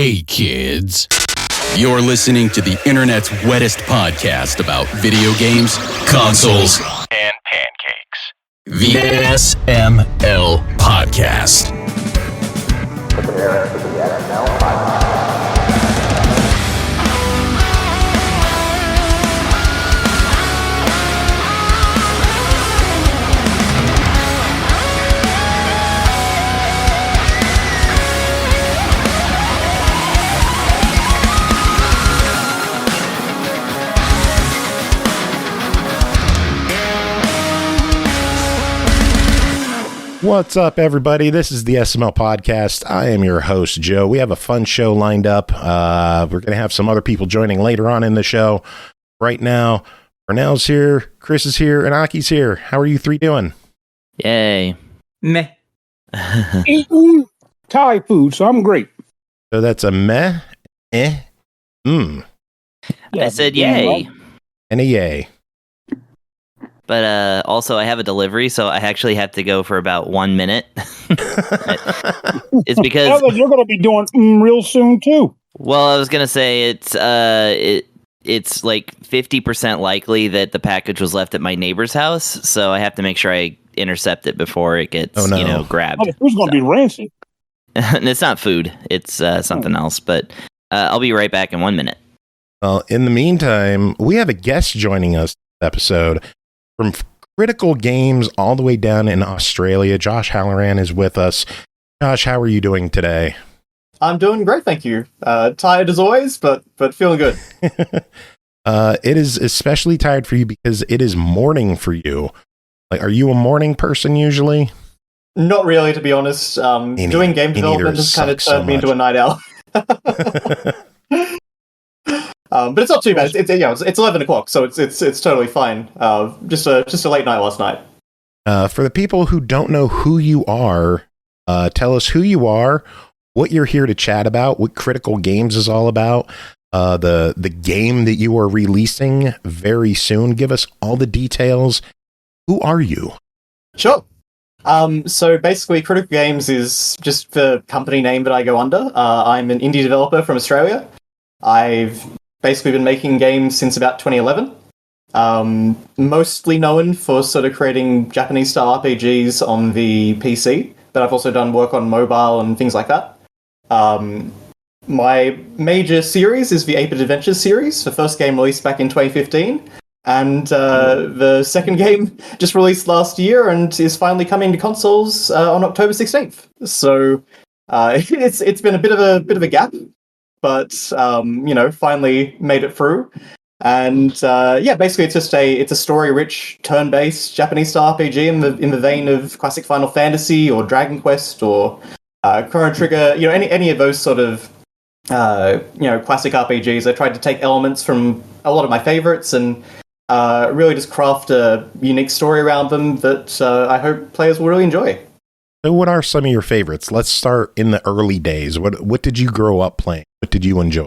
Hey kids, you're listening to the internet's wettest podcast about video games, consoles, and pancakes. The SML Podcast. Prepare for the SML Podcast. What's up, everybody? This is the SML Podcast. I am your host, Joe. We have a fun show lined up. We're going to have some other people joining later on in the show. Right now, Pernell's here, Chris is here, and Aki's here. How are you three doing? Yay. Meh. Eating Thai food, so I'm great. So that's a meh, I said yay. and a yay. But also, I have a delivery, so I actually have to go for about 1 minute. It's because you're going to be doing real soon too. Well, I was gonna say it's like 50% likely that the package was left at my neighbor's house, so I have to make sure I intercept it before it gets grabbed. Oh, the food's going to be rancid. And it's not food; it's something else. But I'll be right back in 1 minute. Well, in the meantime, we have a guest joining us this episode. From Critical Games all the way down in Australia, Josh Hallaran is with us. Josh, how are you doing today? I'm doing great, thank you. Tired as always, but feeling good. It is especially tired for you because it is morning for you. Like, are you a morning person usually? Not really, to be honest. Doing game development has kind of turned me into a night owl. But it's not too bad. It's 11 o'clock, so it's totally fine. Just a late night last night. For the people who don't know who you are, tell us who you are, what you're here to chat about, what Critical Games is all about, the game that you are releasing very soon. Give us all the details. Who are you? Sure. So basically, Critical Games is just the company name that I go under. I'm an indie developer from Australia. I've basically been making games since about 2011. Mostly known for sort of creating Japanese-style RPGs on the PC, but I've also done work on mobile and things like that. My major series is the 8-Bit Adventures series. The first game released back in 2015, and the second game just released last year and is finally coming to consoles on October 16th. So it's been a bit of a gap. But finally made it through, and basically it's a story-rich, turn-based Japanese-style RPG in the vein of classic Final Fantasy or Dragon Quest or Chrono Trigger. Any of those sort of classic RPGs. I tried to take elements from a lot of my favorites and really just craft a unique story around them that I hope players will really enjoy. So what are some of your favorites? Let's start in the early days. What did you grow up playing? What did you enjoy?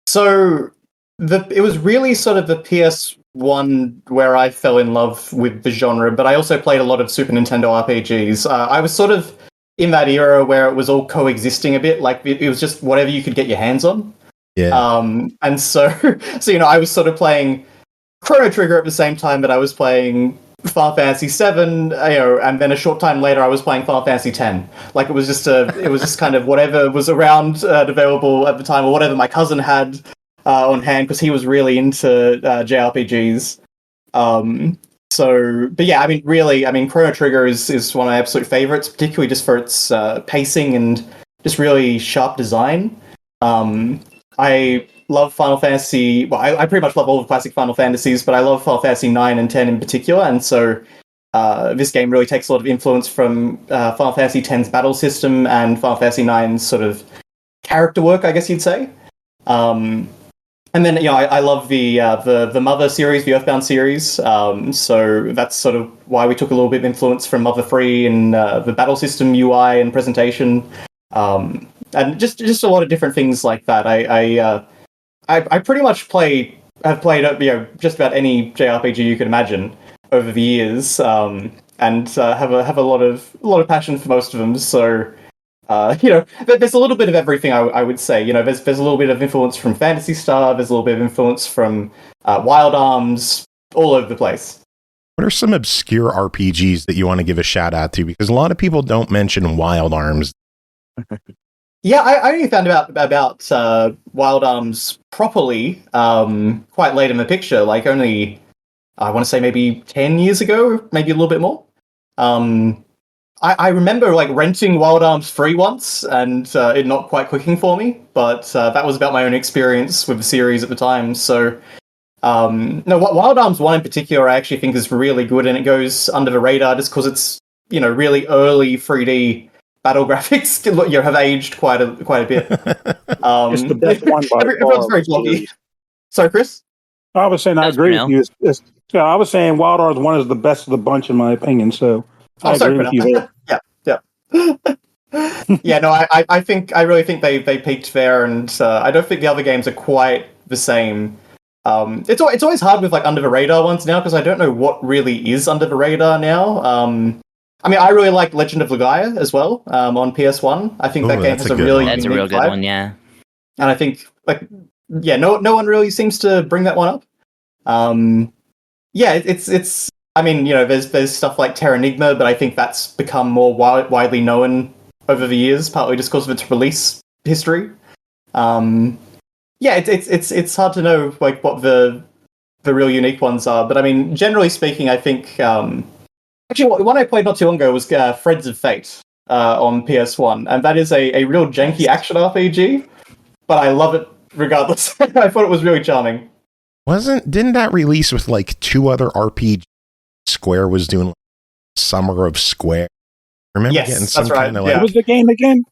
So it was really sort of the PS1 where I fell in love with the genre, but I also played a lot of Super Nintendo RPGs. I was sort of in that era where it was all coexisting a bit, like it was just whatever you could get your hands on. Yeah. And so I was sort of playing Chrono Trigger at the same time that I was playing Final Fantasy VII, and then a short time later I was playing Final Fantasy X. Like it was just kind of whatever was around available at the time, or whatever my cousin had on hand, because he was really into JRPGs. Chrono Trigger is one of my absolute favorites, particularly just for its pacing and just really sharp design. I love Final Fantasy. Well, I pretty much love all the classic Final Fantasies, but I love Final Fantasy 9 and 10 in particular, and so this game really takes a lot of influence from Final Fantasy X's battle system and Final Fantasy 9's sort of character work, I guess you'd say. And then I love the Mother series, the Earthbound series. So that's sort of why we took a little bit of influence from Mother 3 and the battle system UI and presentation, and just a lot of different things like that. I pretty much have played just about any JRPG you can imagine over the years, and have a lot of passion for most of them. So there's a little bit of everything. I would say, there's a little bit of influence from Phantasy Star. There's a little bit of influence from Wild Arms, all over the place. What are some obscure RPGs that you want to give a shout out to? Because a lot of people don't mention Wild Arms. Yeah, I only found about Wild Arms properly quite late in the picture, like only, I want to say maybe 10 years ago, maybe a little bit more. I remember like renting Wild Arms free once and it not quite clicking for me, but that was about my own experience with the series at the time, so... no, Wild Arms 1 in particular I actually think is really good, and it goes under the radar just because it's, really early 3D battle graphics have aged quite a bit. It's the best one by everyone's very blocky. Sorry, Chris? I was saying I agree with you. I was saying Wild Arms 1 is the best of the bunch in my opinion, so I agree with you there. Yeah, no, I really think they peaked there, and I don't think the other games are quite the same. It's always hard with like under the radar ones now because I don't know what really is under the radar now. I really like Legend of Legaia as well on PS1. I think that game has a really that's a real good one, yeah. And I think no one really seems to bring that one up. It's there's stuff like Terranigma, but I think that's become more widely known over the years, partly just because of its release history. It's hard to know like what the real unique ones are, but generally speaking, I think actually one I played not too long ago was Threads of Fate on PS1, and that is a real janky action RPG, but I love it regardless. I thought it was really charming. Didn't that release with like two other RPGs Square was doing, like, Summer of Square? Remember getting some that's right. kind of What was the game again?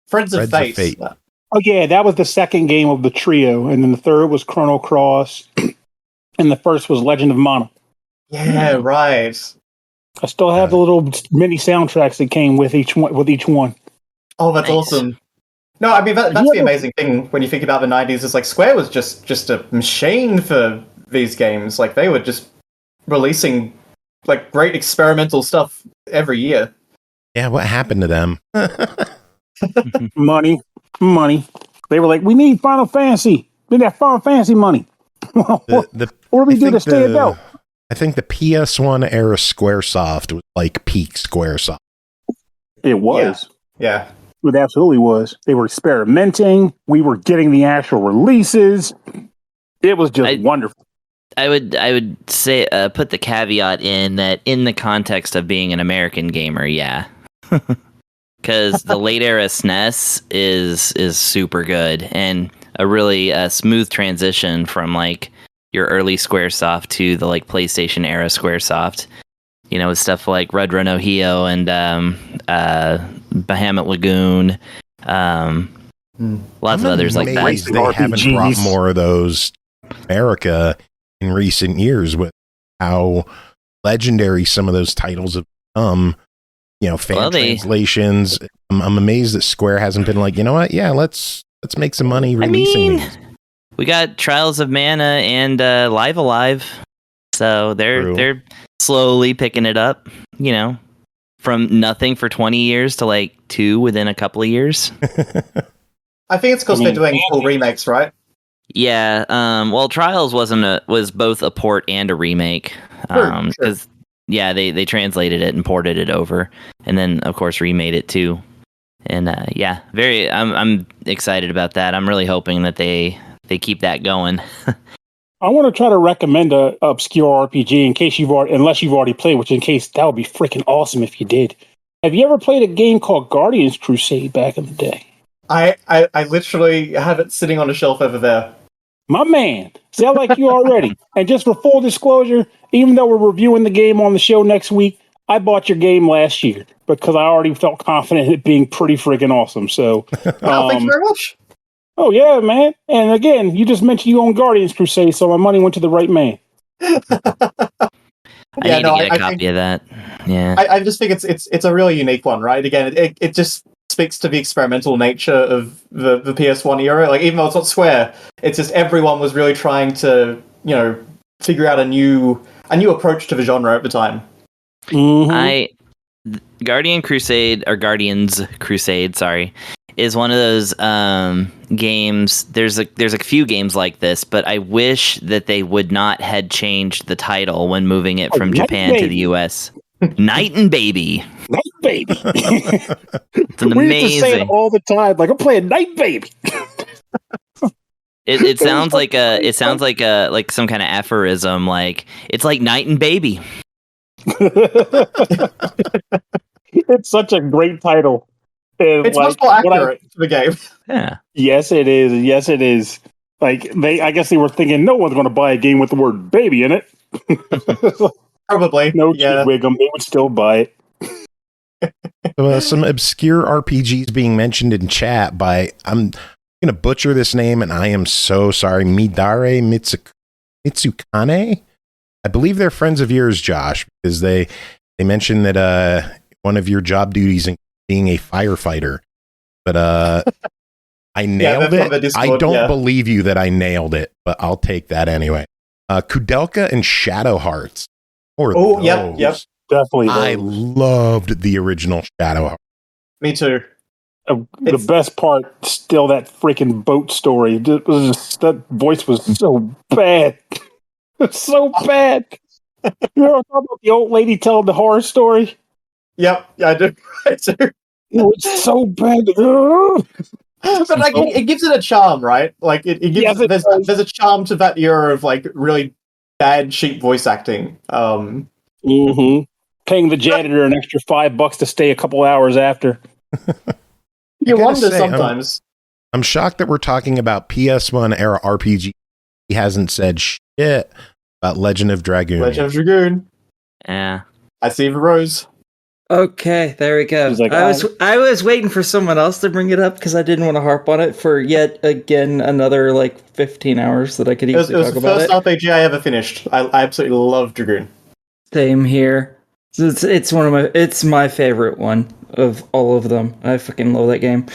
Threads of Fate. Oh yeah, that was the second game of the trio, and then the third was Chrono Cross, and the first was Legend of Mana. Yeah, right. I still have the little mini soundtracks that came with each one. Oh, that's awesome. No, that's the amazing thing when you think about the 90s. Is like Square was just a machine for these games. Like they were just releasing like great experimental stuff every year. Yeah, what happened to them? Money. They were like, we need Final Fantasy. We need that Final Fantasy money. What do we do to stay about? I think the PS1 era Squaresoft was like peak Squaresoft. It was. Yeah. It absolutely was. They were experimenting. We were getting the actual releases. It was just wonderful. I would say put the caveat in that in the context of being an American gamer, yeah. Because the late era SNES is super good and a really smooth transition from like your early Squaresoft to the like PlayStation era Squaresoft. With stuff like Red Renohio and Bahamut Lagoon, lots of others like that. They haven't brought more of those to America in recent years with how legendary some of those titles have become. Fan translations. I'm amazed that Square hasn't been like, you know what? Yeah, let's make some money releasing these. We got Trials of Mana and Live Alive, so they're slowly picking it up. From nothing for 20 years to like 2 within a couple of years. I think it's because they're doing full remakes, right? Yeah. Well, Trials was both a port and a remake. Sure. Yeah, they translated it and ported it over, and then of course remade it too. And I'm excited about that. I'm really hoping that they keep that going. I want to try to recommend a obscure RPG unless you've already played, which in case that would be freaking awesome if you did. Have you ever played a game called Guardians Crusade back in the day? I literally have it sitting on a shelf over there. My man, see, I like you already. And just for full disclosure, even though we're reviewing the game on the show next week, I bought your game last year because I already felt confident in it being pretty freaking awesome. So, thank you very much. Oh yeah, man! And again, you just mentioned you own Guardians Crusade, so my money went to the right man. I need to get a copy of that. Yeah, I just think it's a really unique one, right? Again, it just speaks to the experimental nature of the PS1 era. Like, even though it's not Square, it's just everyone was really trying to, figure out a new approach to the genre at the time. Mm-hmm. Guardians Crusade, sorry, is one of those games. There's a few games like this, but I wish that they would not had changed the title when moving it from Japan to the US. Night and Baby. Night Baby. It's an We used to say it amazing. all the time, like I'm playing Night Baby. It sounds like some kind of aphorism, like it's like Night and Baby. It's such a great title. And It's much more accurate to the game. Yeah. Yes, it is. Yes, it is. Like I guess they were thinking no one's going to buy a game with the word "baby" in it. Probably. No, Yeah. Wiggum, they would still buy it. Some obscure RPGs being mentioned in chat by, I'm going to butcher this name, and I am so sorry, Midare Mitsukane? I believe they're friends of yours, Josh, because they mentioned that one of your job duties in being a firefighter. But I nailed it. Discord, I don't believe you that I nailed it, but I'll take that anyway. Kudelka and Shadow Hearts. Yep. Definitely. I those. loved the original Shadow Hearts. Me too. The best part, still that freaking boat story. That voice was so bad. It's so bad. You know, talking about the old lady telling the horror story. Yep, yeah, I do. I do. It's so bad. But like, it gives it a charm, right? Like it gives Yes, it does. there's a charm to that era of like really bad cheap voice acting. Mm-hmm. Paying the janitor an extra $5 to stay a couple hours after. You gotta wonder say, sometimes. I'm shocked that we're talking about PS1 era RPG. He hasn't said shit about Legend of Dragoon. Legend of Dragoon. Yeah. I see the rose. Okay, there we go. He's like, I was waiting for someone else to bring it up because I didn't want to harp on it for yet again another like 15 hours that I could It was easily talk the about first it. RPG I ever finished. I absolutely love Dragoon. Same here. It's my favorite one of all of them. I fucking love that game.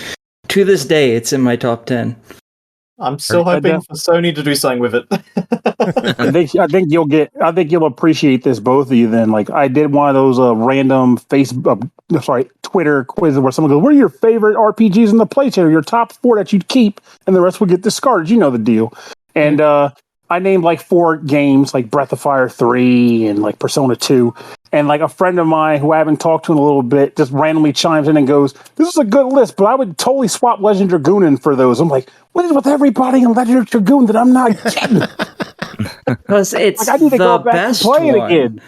To this day, it's in my top 10. I'm still hoping for Sony to do something with it. I think you'll appreciate this, both of you. Then, like, I did one of those random Twitter quizzes where someone goes, "What are your favorite RPGs in the playtest? Your top 4 that you'd keep, and the rest would get discarded." You know the deal. And I named like 4 games, like Breath of Fire 3 and like Persona 2. And like a friend of mine who I haven't talked to in a little bit just randomly chimes in and goes, "This is a good list, but I would totally swap Legend of Dragoon in for those." I'm like, what is with everybody in Legend of Dragoon that I'm not getting? Because it's Like, I need to go the back and best play it one. again.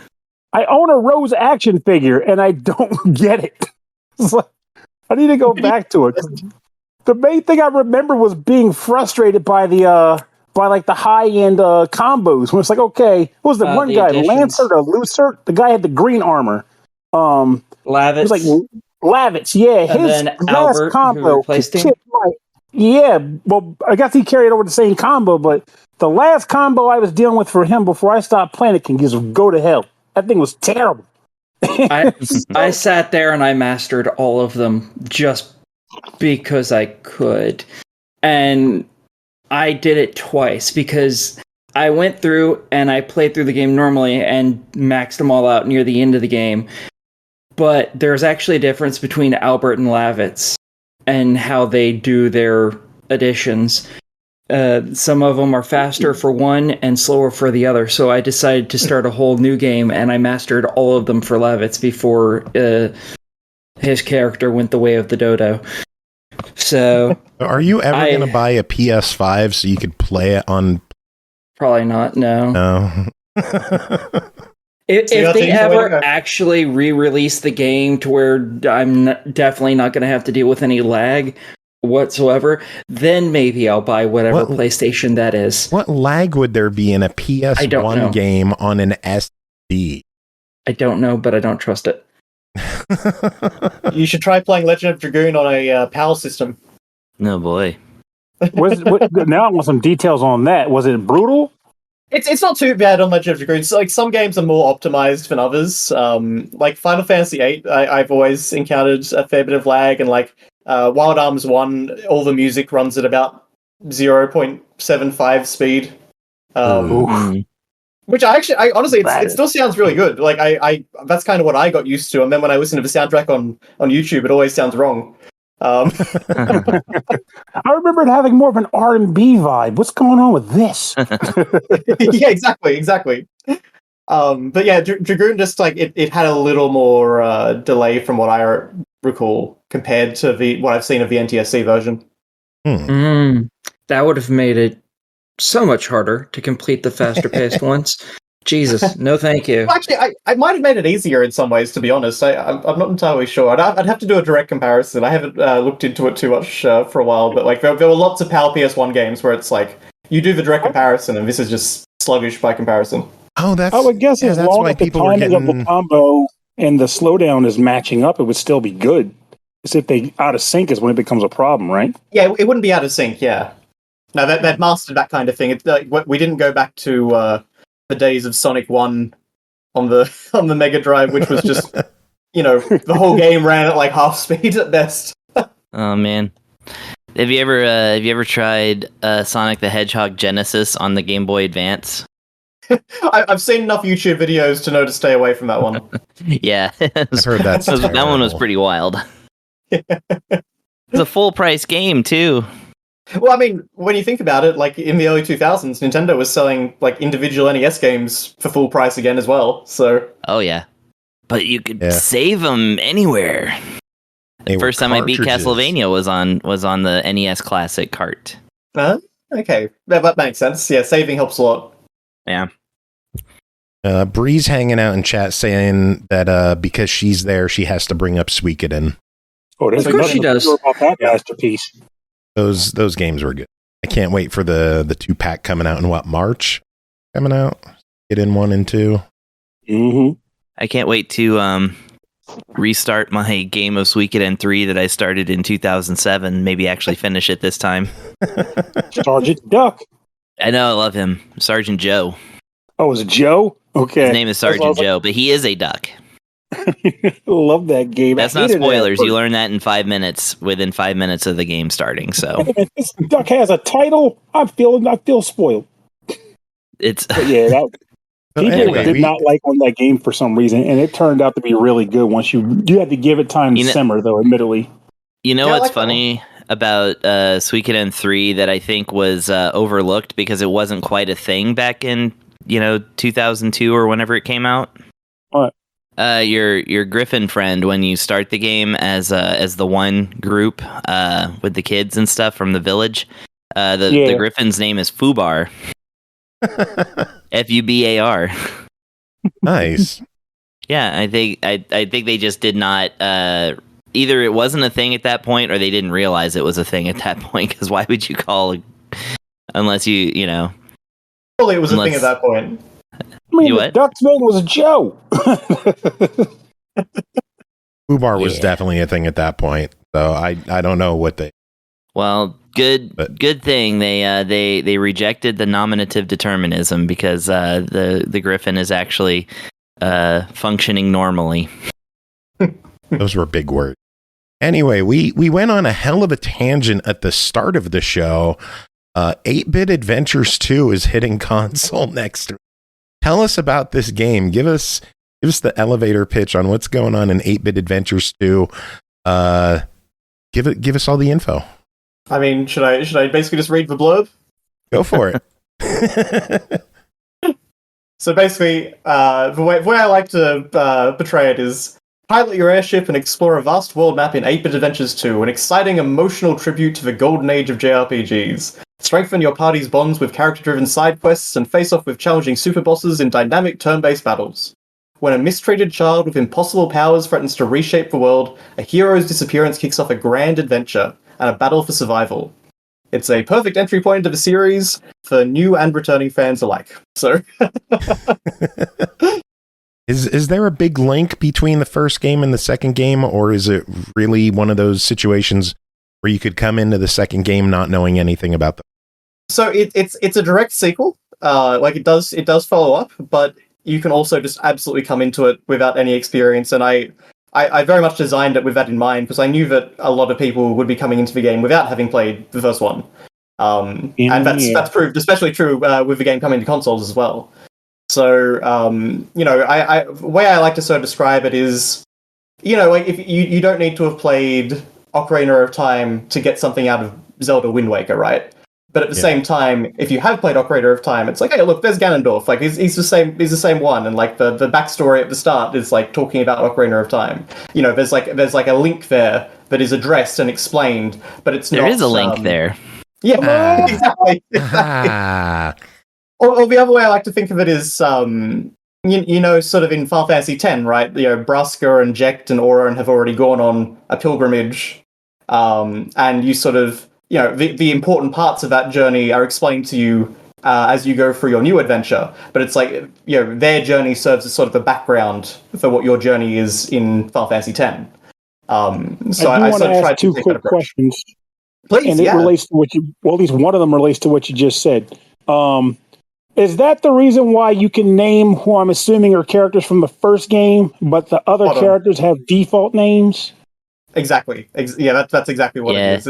I own a Rose action figure and I don't get it. It's like, I need to go back to it. The main thing I remember was being frustrated by the high end combos. When it's like, okay, what was the one the guy, additions. Lancer or Lucer? The guy had the green armor. It Lavitz. was like Lavitz, yeah. And His then last Albert, who combo replaced him? tipped yeah. Well, I guess he carried over the same combo, but the last combo I was dealing with for him before I stopped playing it can just go to hell. That thing was terrible. I sat there and I mastered all of them just because I could. And I did it twice because I went through and I played through the game normally and maxed them all out near the end of the game. But there's actually a difference between Albert and Lavitz and how they do their additions. Some of them are faster for one and slower for the other. So I decided to start a whole new game and I mastered all of them for Lavitz before his character went the way of the dodo. So Are you ever going to buy a PS5 so you could play it on? probably not, no. No. If So you they think ever so? actually re-release the game to where I'm definitely not going to have to deal with any lag whatsoever, then maybe I'll buy whatever PlayStation that is. What lag would there be in a don't know. PS1 game on an SD? I don't know, but I don't trust it. You should try playing Legend of Dragoon on a PAL system. No boy. Now I want some details on that. Was it brutal? It's not too bad on Legend of Dragoon. So, like, some games are more optimized than others. Like Final Fantasy VIII, I've always encountered a fair bit of lag, and like Wild Arms 1, all the music runs at about 0.75 speed. Mm. Which I honestly, it still sounds really good. Like I that's kind of what I got used to. And then when I listen to the soundtrack on YouTube, it always sounds wrong. I remember it having more of an R&B vibe. What's going on with this? Yeah, exactly. But yeah, Dragoon just like it had a little more delay from what I recall compared to what I've seen of the NTSC version. That would have made it so much harder to complete the faster paced ones. Jesus, no thank you. Well, actually, I might have made it easier in some ways, to be honest. I'm not entirely sure. I'd have to do a direct comparison. I haven't looked into it too much for a while, but like there were lots of PAL PS1 games where it's like you do the direct comparison, and this is just sluggish by comparison. Oh, I would guess as long as the timing of the combo and the slowdown is matching up, it would still be good. It's if they out of sync is when it becomes a problem, right? Yeah, it wouldn't be out of sync. Yeah, no, they've mastered that kind of thing. It's like, we didn't go back to the days of Sonic 1 on the Mega Drive, which was just the whole game ran at like half speed at best. Oh man. Have you ever tried Sonic the Hedgehog Genesis on the Game Boy Advance? I've seen enough YouTube videos to know to stay away from that one. Yeah. I've heard that one was pretty wild. It's a full price game too. Well, I mean, when you think about it, like in the early 2000s, Nintendo was selling like individual NES games for full price again as well. So. Oh yeah, but you could save them anywhere. The first time I beat Castlevania was on the NES Classic cart. Okay, that makes sense. Yeah, saving helps a lot. Yeah. Bree's hanging out in chat saying that because she's there, she has to bring up Suikoden. Oh, there's of course she does. About that masterpiece. Those games were good. I can't wait for the 2-pack coming out in March? Coming out? Get in 1 and 2. Mm-hmm. I can't wait to restart my game of Suikoden 3 that I started in 2007. Maybe actually finish it this time. Sergeant Duck. I know, I love him. Sergeant Joe. Oh, is it Joe? Okay. His name is Sergeant Joe, but he is a duck. Love that game. That's not spoilers. You learn that in 5 minutes, within 5 minutes of the game starting. So if this duck has a title, I feel spoiled. It's people did not like on that game for some reason, and it turned out to be really good once you had to give it time to simmer, though, admittedly. You know what's funny about Suikoden 3 that I think was overlooked because it wasn't quite a thing back in 2002 or whenever it came out? What? Your Griffin friend when you start the game as the one group with the kids and stuff from the village. The Griffin's name is Fubar. Fubar. Nice. Yeah, I think they just did not. Either it wasn't a thing at that point, or they didn't realize it was a thing at that point. Because why would you call unless you Well, it was a thing at that point. I mean, the duck's name was Joe. Fubar was definitely a thing at that point, so I don't know what they. Well, good thing they rejected the nominative determinism because the Griffin is actually functioning normally. Those were big words. Anyway, we went on a hell of a tangent at the start of the show. 8-Bit Adventures 2 is hitting console next week. Tell us about this game. Give us the elevator pitch on what's going on in 8-Bit Adventures 2. Give us all the info. I mean, should I basically just read the blurb? Go for it. So basically, the way I like to portray it is pilot your airship and explore a vast world map in 8-Bit Adventures 2, an exciting emotional tribute to the golden age of JRPGs. Strengthen your party's bonds with character-driven side quests and face off with challenging super bosses in dynamic turn-based battles. When a mistreated child with impossible powers threatens to reshape the world, a hero's disappearance kicks off a grand adventure and a battle for survival. It's a perfect entry point into the series for new and returning fans alike. So, Is there a big link between the first game and the second game, or is it really one of those situations where you could come into the second game not knowing anything about them? So it's a direct sequel. Like it does follow up, but you can also just absolutely come into it without any experience. And I very much designed it with that in mind because I knew that a lot of people would be coming into the game without having played the first one. And that's proved especially true with the game coming to consoles as well. So, the way I like to sort of describe it is, like if you don't need to have played Ocarina of Time to get something out of Zelda Wind Waker, right? But at the same time, if you have played Ocarina of Time, it's like, hey, look, there's Ganondorf. Like he's the same one, and like the backstory at the start is like talking about Ocarina of Time. There's like a link there that is addressed and explained, but it's There not. is a link there. Yeah, exactly. Or the other way I like to think of it is, sort of in Final Fantasy X, right? Braska and JAXX and Auron have already gone on a pilgrimage, and you sort of, the important parts of that journey are explained to you as you go through your new adventure. But it's like, their journey serves as sort of the background for what your journey is in Final Fantasy X. So I want sort to of tried ask to two take quick that approach. questions. Please, and it relates to at least one of them relates to what you just said. Is that the reason why you can name who I'm assuming are characters from the first game, but the other characters have default names? Exactly. That's exactly what it is.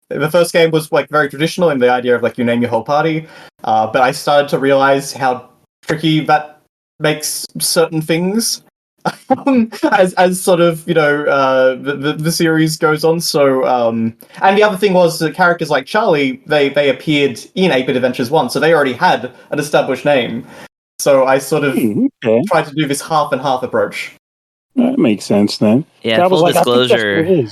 The first game was like very traditional in the idea of like you name your whole party, but I started to realize how tricky that makes certain things as sort of the series goes on. So and the other thing was that characters like Charlie, they appeared in 8-Bit Adventures 1, so they already had an established name. So I sort of tried to do this half and half approach. That makes sense then. Yeah, full disclosure.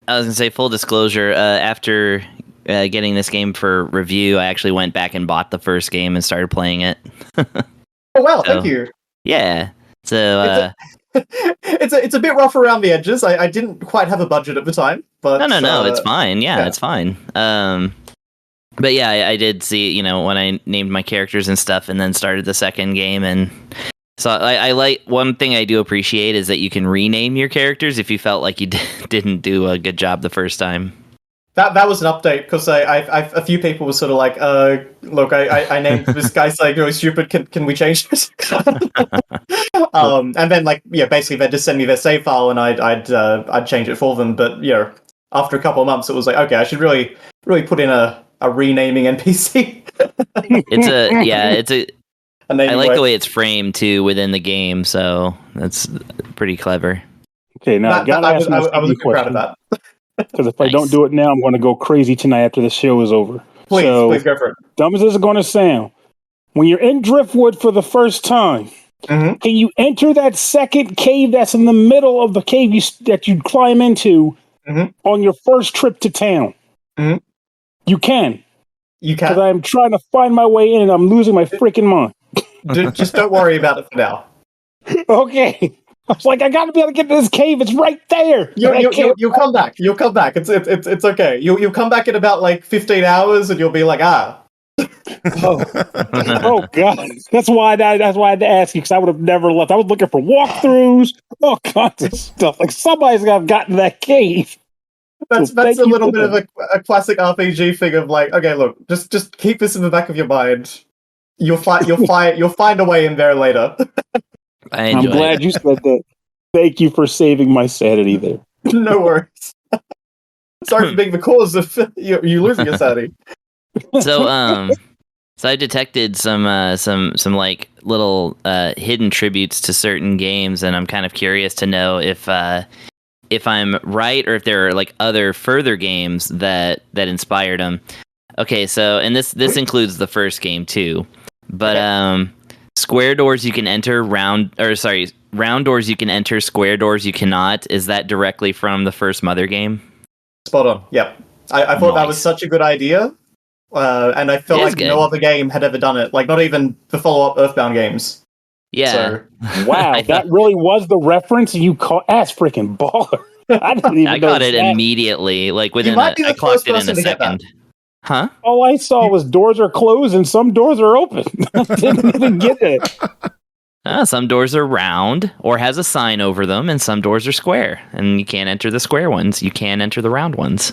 I was going to say full disclosure. After getting this game for review, I actually went back and bought the first game and started playing it. Oh, wow, thank you. Yeah. So it's a bit rough around the edges. I didn't quite have a budget at the time, but no, it's fine. Yeah, it's fine. But yeah, I did see, when I named my characters and stuff, and then started the second game, and so I like, one thing I do appreciate is that you can rename your characters if you felt like you didn't do a good job the first time. That was an update, because a few people were sort of like, look, I named this guy like really stupid. Can we change this? And then basically they'd just send me their save file and I'd change it for them. But after a couple of months, it was like, okay, I should really put in a renaming NPC. I like the way it's framed too within the game, so that's pretty clever. Okay, now I was a bit proud of that. Because if I don't do it now, I'm going to go crazy tonight after the show is over. Please go for it. Dumb as this is going to sound, when you're in Driftwood for the first time, can you enter that second cave that's in the middle of the cave that you climb into on your first trip to town? You can. You can. Because I'm trying to find my way in and I'm losing my freaking mind. Just don't worry about it for now. Okay. I was like, I gotta be able to get to this cave. It's right there. You'll come back. You'll come back. It's okay. You'll come back in about like 15 hours, and you'll be like, oh God. That's why I had to ask you, because I would have never left. I was looking for walkthroughs, all kinds of stuff. Like somebody's gotten to that cave. That's a little bit of a classic RPG thing of like, okay, look, just keep this in the back of your mind. You'll find a way in there later. I'm glad you said that. Thank you for saving my sanity there. No worries. Sorry for being the cause of you losing your sanity. So I detected some like little hidden tributes to certain games, and I'm kind of curious to know if I'm right or if there are like other further games that inspired them. Okay, so and this includes the first game too, but square doors you can enter, round doors you can enter, square doors you cannot. Is that directly from the first Mother game? Spot on. Yep. I thought that was such a good idea, and I felt like no other game had ever done it. Like not even the follow-up Earthbound games. Yeah. So, wow, that really was the reference you call. That's freaking baller. I didn't even. I got it immediately. Like within I clocked it in a second. Huh? All I saw was doors are closed and some doors are open. I didn't even get it. Some doors are round or has a sign over them, and some doors are square, and you can't enter the square ones. You can enter the round ones.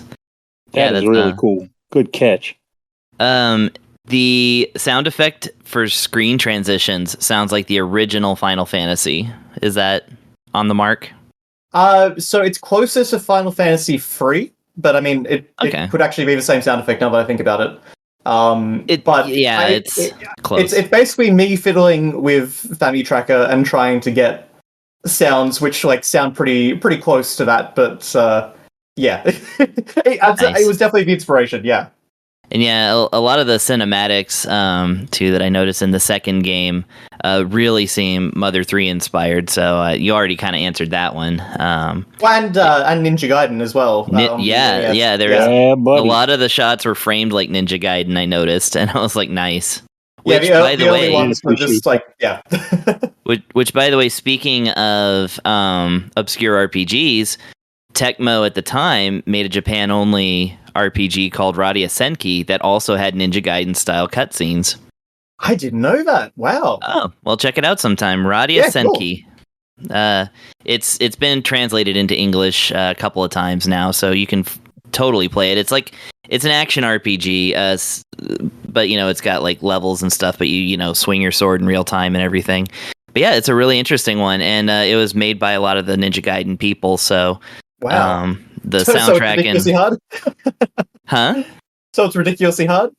That's really cool. Good catch. The sound effect for screen transitions sounds like the original Final Fantasy. Is that on the mark? So it's closer to Final Fantasy 3. But I mean, it could actually be the same sound effect now that I think about it. It's close. It's basically me fiddling with Family Tracker and trying to get sounds which like sound pretty close to that, but it was definitely the inspiration. Yeah. And yeah, a lot of the cinematics, too, that I noticed in the second game, really seem Mother 3 inspired. So you already kind of answered that one. And Ninja Gaiden as well. There's a lot of the shots were framed like Ninja Gaiden. I noticed, and I was like, nice. Which, by the way, ones were just like, yeah. which, by the way, speaking of obscure RPGs, Tecmo at the time made a Japan-only RPG called Radia Senki that also had Ninja Gaiden style cutscenes. I didn't know that. Wow. Oh, well, check it out sometime. Radia Senki. Cool. It's been translated into English a couple of times now, so you can totally play it. It's an action RPG, but it's got like levels and stuff, but you swing your sword in real time and everything. But yeah, it's a really interesting one, and it was made by a lot of the Ninja Gaiden people, so wow. The soundtrack it's ridiculously hard? Huh? So it's ridiculously hard?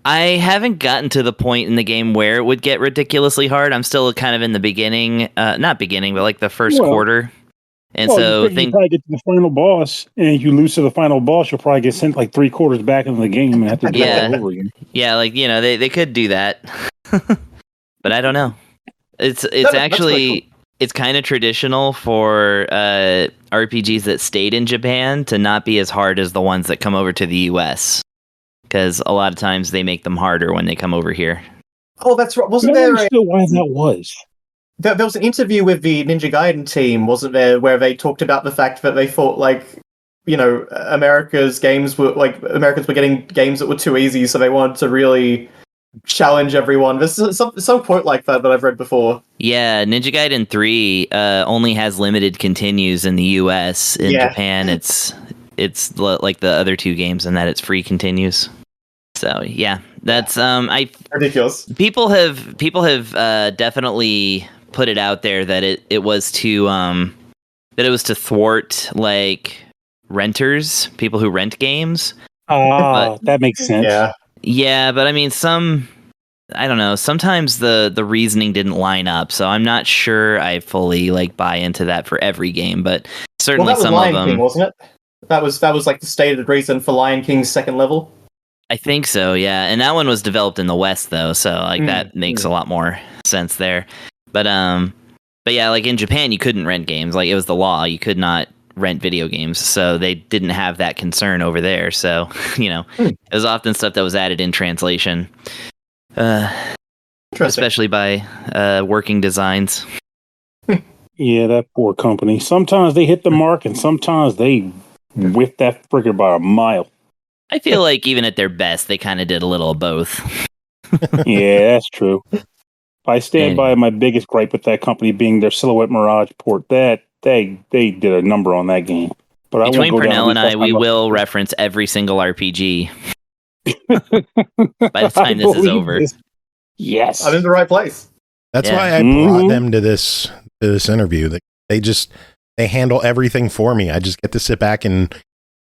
I haven't gotten to the point in the game where it would get ridiculously hard. I'm still kind of in the beginning, not beginning, but like the first quarter. And you probably get to the final boss, and if you lose to the final boss, you'll probably get sent like 3/4 back into the game and have to do it all over again. Yeah, they could do that, but I don't know. It's actually cool. It's kind of traditional for RPGs that stayed in Japan to not be as hard as the ones that come over to the US, because a lot of times they make them harder when they come over here. Oh, that's right. Wasn't there why that was? There was an interview with the Ninja Gaiden team, wasn't there, where they talked about the fact that they thought, like, Americans were getting games that were too easy, so they wanted to really challenge everyone. There's some quote like that I've read before. Yeah, Ninja Gaiden 3 only has limited continues in the US. In Japan, it's like the other two games in that it's free continues. So yeah, that's ridiculous. People have definitely put it out there that it was to thwart like renters, people who rent games. Oh, that makes sense. Yeah, but I mean, I don't know. Sometimes the reasoning didn't line up, so I'm not sure I fully like buy into that for every game. But certainly that was some Lion of them, King, wasn't it? That was like the stated reason for Lion King's second level. I think so. Yeah, and that one was developed in the West though, so like that makes a lot more sense there. But yeah, like in Japan, you couldn't rent games. Like it was the law; you could not rent video games, so they didn't have that concern over there. So it was often stuff that was added in translation, especially by working designs. Yeah, that poor company. Sometimes they hit the mark, and sometimes they whip that fricker by a mile. I feel like even at their best, they kind of did a little of both. Yeah, that's true. I stand by my biggest gripe with that company being their Silhouette Mirage port. That they did a number on that game. But between Pernell and I, we will reference every single RPG by the time this is over. Yes, I'm in the right place. That's why I brought them to this interview. They handle everything for me. I just get to sit back and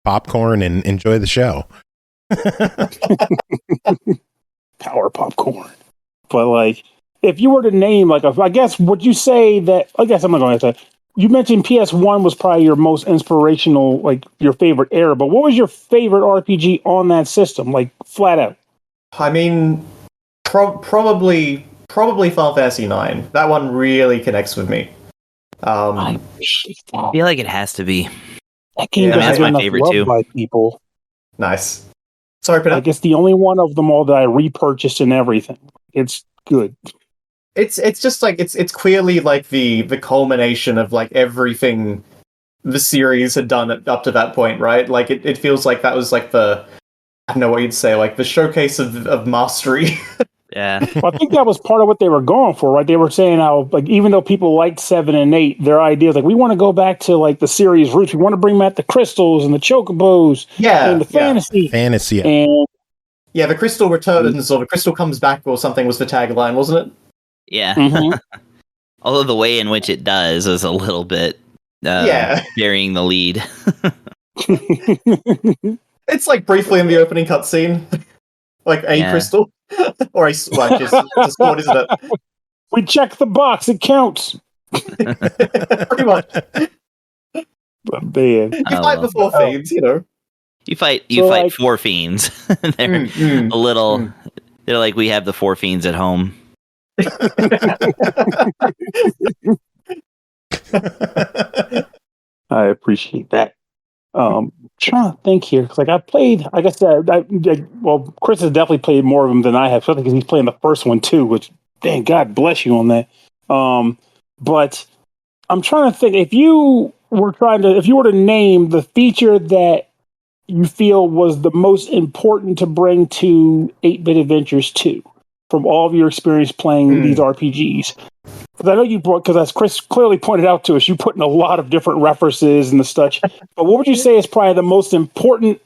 popcorn and enjoy the show. Power popcorn. But like, if you were to name I guess would you say that? I guess I'm not going to say. You mentioned PS1 was probably your most inspirational, like your favorite era. But what was your favorite RPG on that system? Like flat out. I mean, probably Final Fantasy IX. That one really connects with me. I feel like it has to be. That game that's my favorite too. By people. Nice. Sorry, Peter. I guess the only one of them all that I repurchased and everything. It's good. It's just like it's clearly like the culmination of like everything the series had done up to that point, right? Like it feels like that was like I don't know what you'd say, like the showcase of mastery. Yeah. I think that was part of what they were going for, right? They were saying how, like, even though people liked 7 and 8, their idea is like, we want to go back to like the series roots. We want to bring back the crystals and the chocobos, and the fantasy. Fantasy. And the crystal returns, or the crystal comes back, or something was the tagline, wasn't it? Yeah. Mm-hmm. Although the way in which it does is a little bit burying the lead. It's like briefly in the opening cutscene. like a crystal, or just a sword, isn't it? We check the box; it counts. Pretty much. But man, You fight before fiends, you know. You fight like, 4 fiends. They're a little. They're like, we have the 4 fiends at home. I appreciate that. Trying to think here, because like I played, like I said, well, Chris has definitely played more of them than I have, especially because he's playing the first one too. Which, dang, God bless you on that. But I'm trying to think, if you were to name the feature that you feel was the most important to bring to 8-Bit Adventures 2 from all of your experience playing these RPGs. Because I know you brought, because as Chris clearly pointed out to us, you put in a lot of different references and the such. But what would you say is probably the most important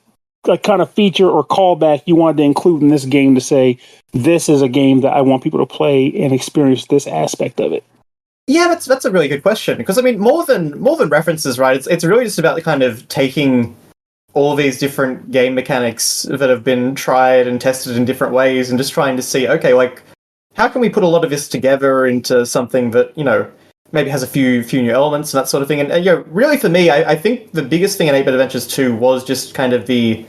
kind of feature or callback you wanted to include in this game to say, this is a game that I want people to play and experience this aspect of it? Yeah, that's a really good question, because I mean, more than references, right? It's really just about the kind of taking all these different game mechanics that have been tried and tested in different ways, and just trying to see, okay, like, how can we put a lot of this together into something that, you know, maybe has a few new elements and that sort of thing. And you know, really for me, I think the biggest thing in 8-Bit Adventures 2 was just kind of the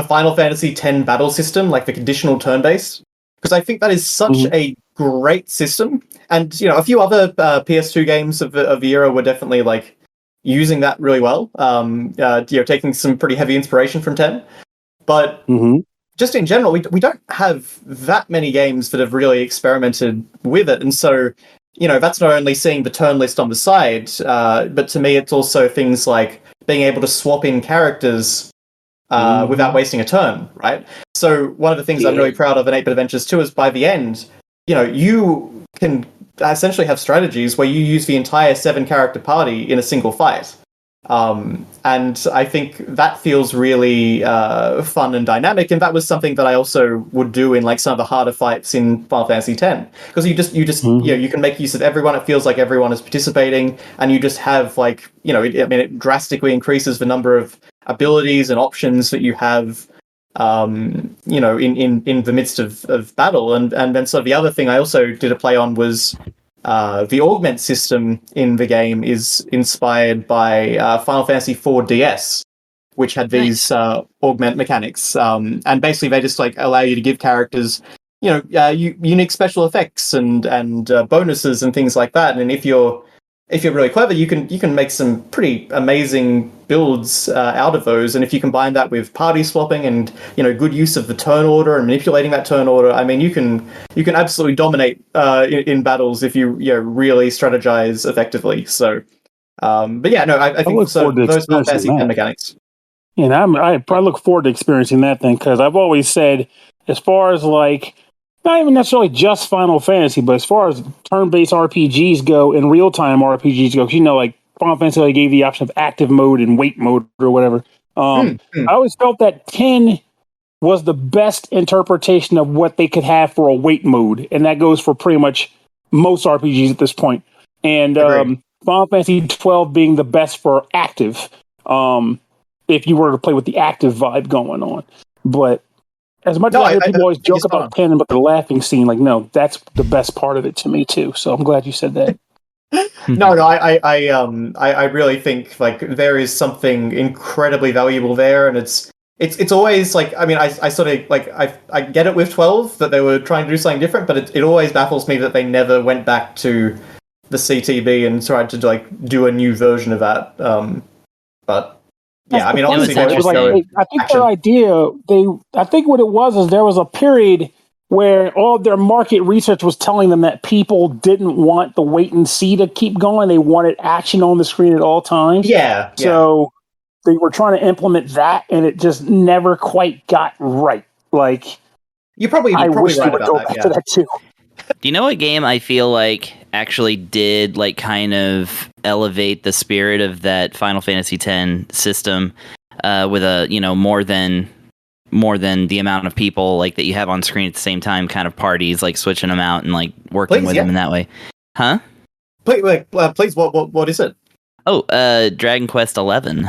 Final Fantasy X battle system, like the conditional turn-based, because I think that is such a great system. And, you know, a few other PS2 games of the era were definitely, like, using that really well, you know, taking some pretty heavy inspiration from 10. But just in general, we don't have that many games that have really experimented with it. And so, you know, that's not only seeing the turn list on the side, but to me, it's also things like being able to swap in characters without wasting a turn, right? So one of the things I'm really proud of in 8-Bit Adventures 2 is by the end, you know, you can essentially have strategies where you use the entire 7-character party in a single fight. And I think that feels really fun and dynamic, and that was something that I also would do in like some of the harder fights in Final Fantasy X, because you just you know, you can make use of everyone. It feels like everyone is participating, and you just have, like, you know, it drastically increases the number of abilities and options that you have, you know, in the midst of battle. And then sort of the other thing I also did a play on was the augment system in the game is inspired by Final Fantasy IV DS, which had these augment mechanics, and basically they just like allow you to give characters, you know, unique special effects and bonuses and things like that. And if you're really clever, you can make some pretty amazing builds out of those. And if you combine that with party swapping and, you know, good use of the turn order and manipulating that turn order, I mean, you can absolutely dominate in battles if you really strategize effectively. So, but yeah, no, I think so. Those Final Fantasy X mechanics. And I look forward to experiencing that thing, because I've always said, as far as like, not even necessarily just Final Fantasy, but as far as turn-based RPGs go and real-time RPGs go, 'cause, you know, like Final Fantasy, they gave the option of active mode and wait mode or whatever. I always felt that 10 was the best interpretation of what they could have for a wait mode, and that goes for pretty much most RPGs at this point. And Final Fantasy 12 being the best for active, if you were to play with the active vibe going on. But as much as I hear people always joke about 10 and about the laughing scene, like, no, that's the best part of it to me too. So I'm glad you said that. No, I really think like there is something incredibly valuable there, and it's always like, I mean, I sort of like I get it with 12 that they were trying to do something different, but it always baffles me that they never went back to the CTB and tried to like do a new version of that. But yeah, I mean, obviously, I think their idea, I think what it was is there was a period where all of their market research was telling them that people didn't want the wait and see to keep going. They wanted action on the screen at all times. Yeah. So they were trying to implement that, and it just never quite got right. Like, you're probably I wish right they would about go that, back to that too. Do you know what game I feel like actually did like kind of elevate the spirit of that Final Fantasy X system with a, you know, more than the amount of people like that you have on screen at the same time, kind of parties, like switching them out and like working with them in that way? Huh? Please, what is it? Oh, Dragon Quest 11.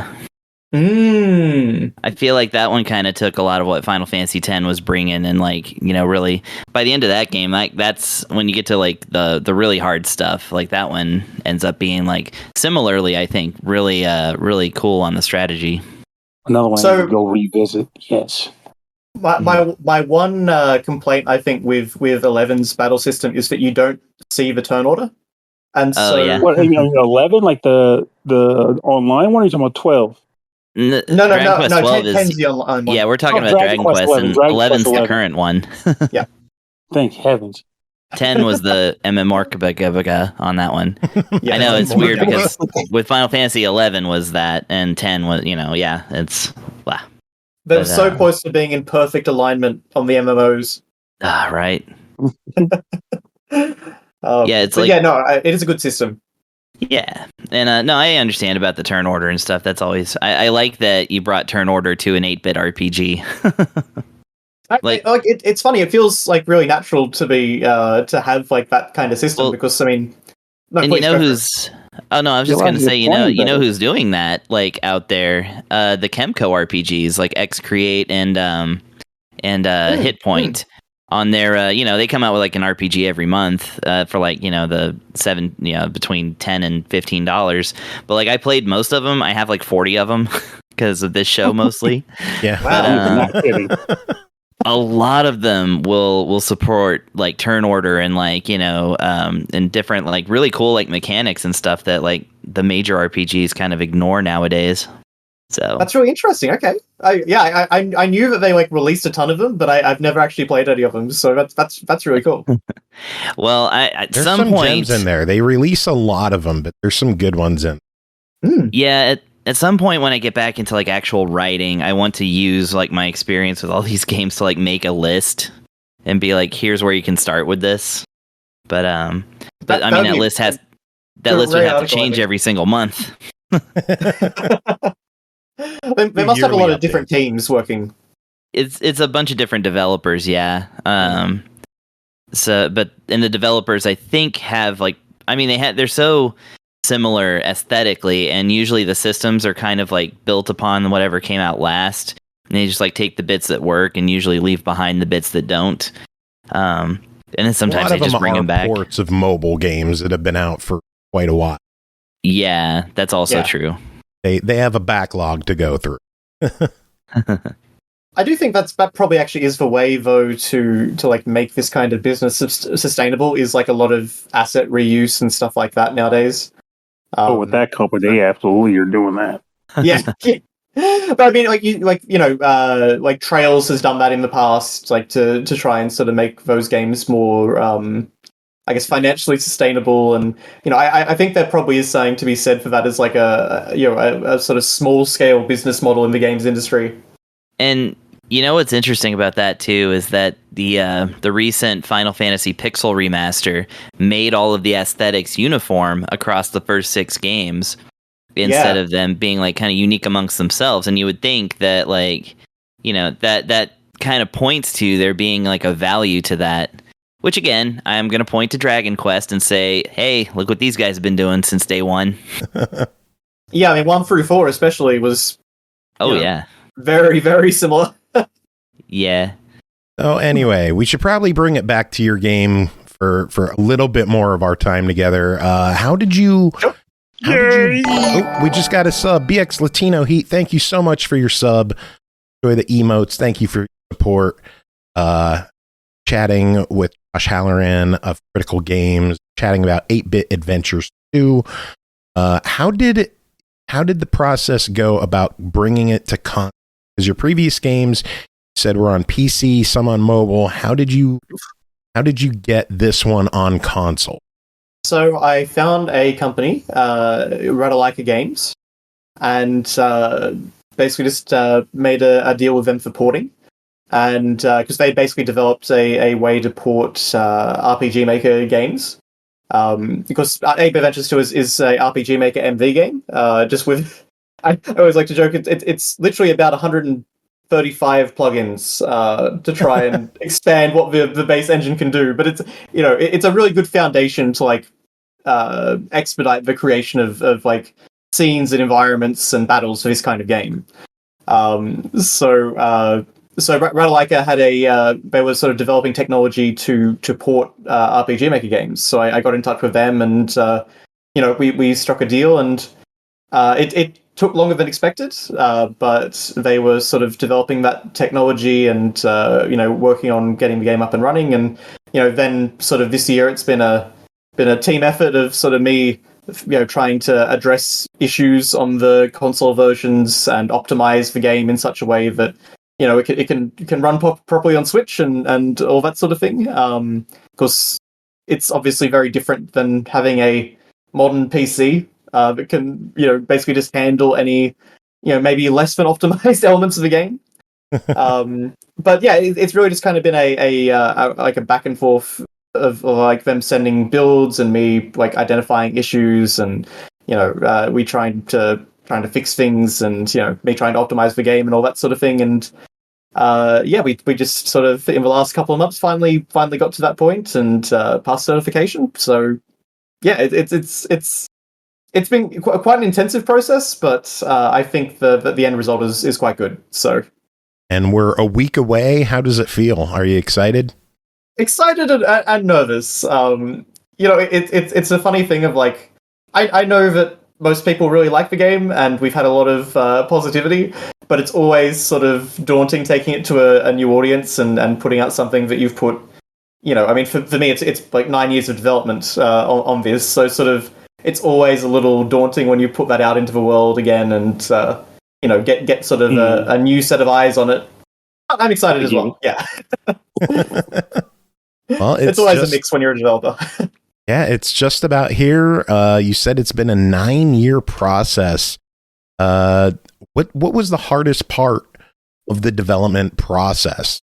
I feel like that one kind of took a lot of what Final Fantasy X was bringing, and like, you know, really by the end of that game, like that's when you get to like the really hard stuff. Like that one ends up being like similarly, I think, really cool on the strategy. Another one So- to go revisit. Yes. My one complaint, I think, with 11's battle system is that you don't see the turn order, and Oh, so yeah. What, 11? Like the online one? Or are you talking about 12? no, Dragon Quest 12 10's is the online one. yeah, we're talking Oh, about Dragon Dragon Quest Quest, 11, and Dragon Quest 11's the 11. current one. Thank heavens. 10 was the MMORPG on that one. Yeah, I know it's more weird than because with Final Fantasy 11 was that, and 10 was, you know, yeah, it's wow. they're but, so close to being in perfect alignment on the MMOs. Right. Yeah, it's but like- yeah, no, it is a good system. Yeah, and no, I understand about the turn order and stuff. That's always I like that you brought turn order to an 8-bit RPG. It's funny. It feels like really natural to be to have like that kind of system Well, because I mean, no, and you please know go for it. who's? Oh no, I was just You'll gonna have say, your point you know better. who's doing that like out there? The Chemco RPGs like X Create and Hit Point. On their, you know, they come out with like an RPG every month for like, you know, the between $10 and $15. But like I played most of them. I have like 40 of them because of this show mostly. Yeah. Wow. But, Not kidding. a lot of them will support like turn order and like, you know, and different like really cool like mechanics and stuff that like the major RPGs kind of ignore nowadays. So That's really interesting. Okay, I knew that they like released a ton of them, but I've never actually played any of them. So that's really cool. well, at There's some some point gems in there. They release a lot of them, but there's some good ones in. Yeah, at some point when I get back into like actual writing, I want to use like my experience with all these games to like make a list and be like, here's where you can start with this. But I mean that list would have to article, change I think. every single month. They must have a lot Yearly of different teams working. It's a bunch of different developers, yeah. But the developers I think have like, I mean they're so similar aesthetically, and usually the systems are kind of like built upon whatever came out last, and they just like take the bits that work and usually leave behind the bits that don't. And then sometimes they just bring them back. Ports of mobile games that have been out for quite a while. Yeah, that's also true. They have a backlog to go through. I do think that probably actually is the way though to like make this kind of business sustainable is like a lot of asset reuse and stuff like that nowadays. With that company, they absolutely are doing that. Yeah. But I mean, like Trails has done that in the past, like to try and sort of make those games more, I guess, financially sustainable. And you know, I think there probably is something to be said for that as like a sort of small scale business model in the games industry. And you know what's interesting about that too is that the recent Final Fantasy Pixel remaster made all of the aesthetics uniform across the first 6 games instead of them being like kind of unique amongst themselves. And you would think that like, you know, that kind of points to there being like a value to that. Which again, I'm going to point to Dragon Quest and say, hey, look what these guys have been doing since day one. Yeah, I mean 1 through 4 especially was very, very similar. Yeah. Oh, anyway, we should probably bring it back to your game for a little bit more of our time together. How did you? Oh, we just got a sub. BX Latino Heat. Thank you so much for your sub. Enjoy the emotes. Thank you for your support. Chatting with Josh Hallaran of Critical Games. Chatting about 8-bit adventures 2. How did the process go about bringing it to console? Because your previous games said were on PC, some on mobile. How did you get this one on console? So I found a company, Ratalaika Games, and basically just made a deal with them for porting. And because they basically developed a way to port RPG Maker games. Because 8-bit Adventures 2 is a RPG Maker MV game. Just with, I always like to joke, it's literally about 135 plugins to try and expand what the base engine can do. But it's a really good foundation to like expedite the creation of like scenes and environments and battles for this kind of game. So Ratalaika had they were sort of developing technology to port RPG Maker games. So I got in touch with them, and we struck a deal, and it took longer than expected, but they were sort of developing that technology and working on getting the game up and running. And then sort of this year it's been a team effort of sort of me trying to address issues on the console versions and optimize the game in such a way that it can run properly on Switch and all that sort of thing. Because it's obviously very different than having a modern PC that can basically just handle any maybe less than optimized elements of the game. But yeah, it's really just kind of been a like a back and forth of like them sending builds and me like identifying issues, and we trying to fix things, and me trying to optimize the game and all that sort of thing. And we just sort of in the last couple of months finally got to that point and passed certification. So yeah, it's been quite an intensive process, but I think the end result is quite good. So, and we're a week away. How does it feel? Are you excited? Excited and nervous. It's a funny thing of like, I know that most people really like the game, and we've had a lot of positivity, but it's always sort of daunting taking it to a new audience and putting out something that you've put, I mean, for me, it's like 9 years of development on this, so sort of it's always a little daunting when you put that out into the world again and get sort of a new set of eyes on it. I'm excited as well. Yeah. Well, it's always a mix when you're a developer. Yeah, it's just about here. You said it's been a 9-year process. What was the hardest part of the development process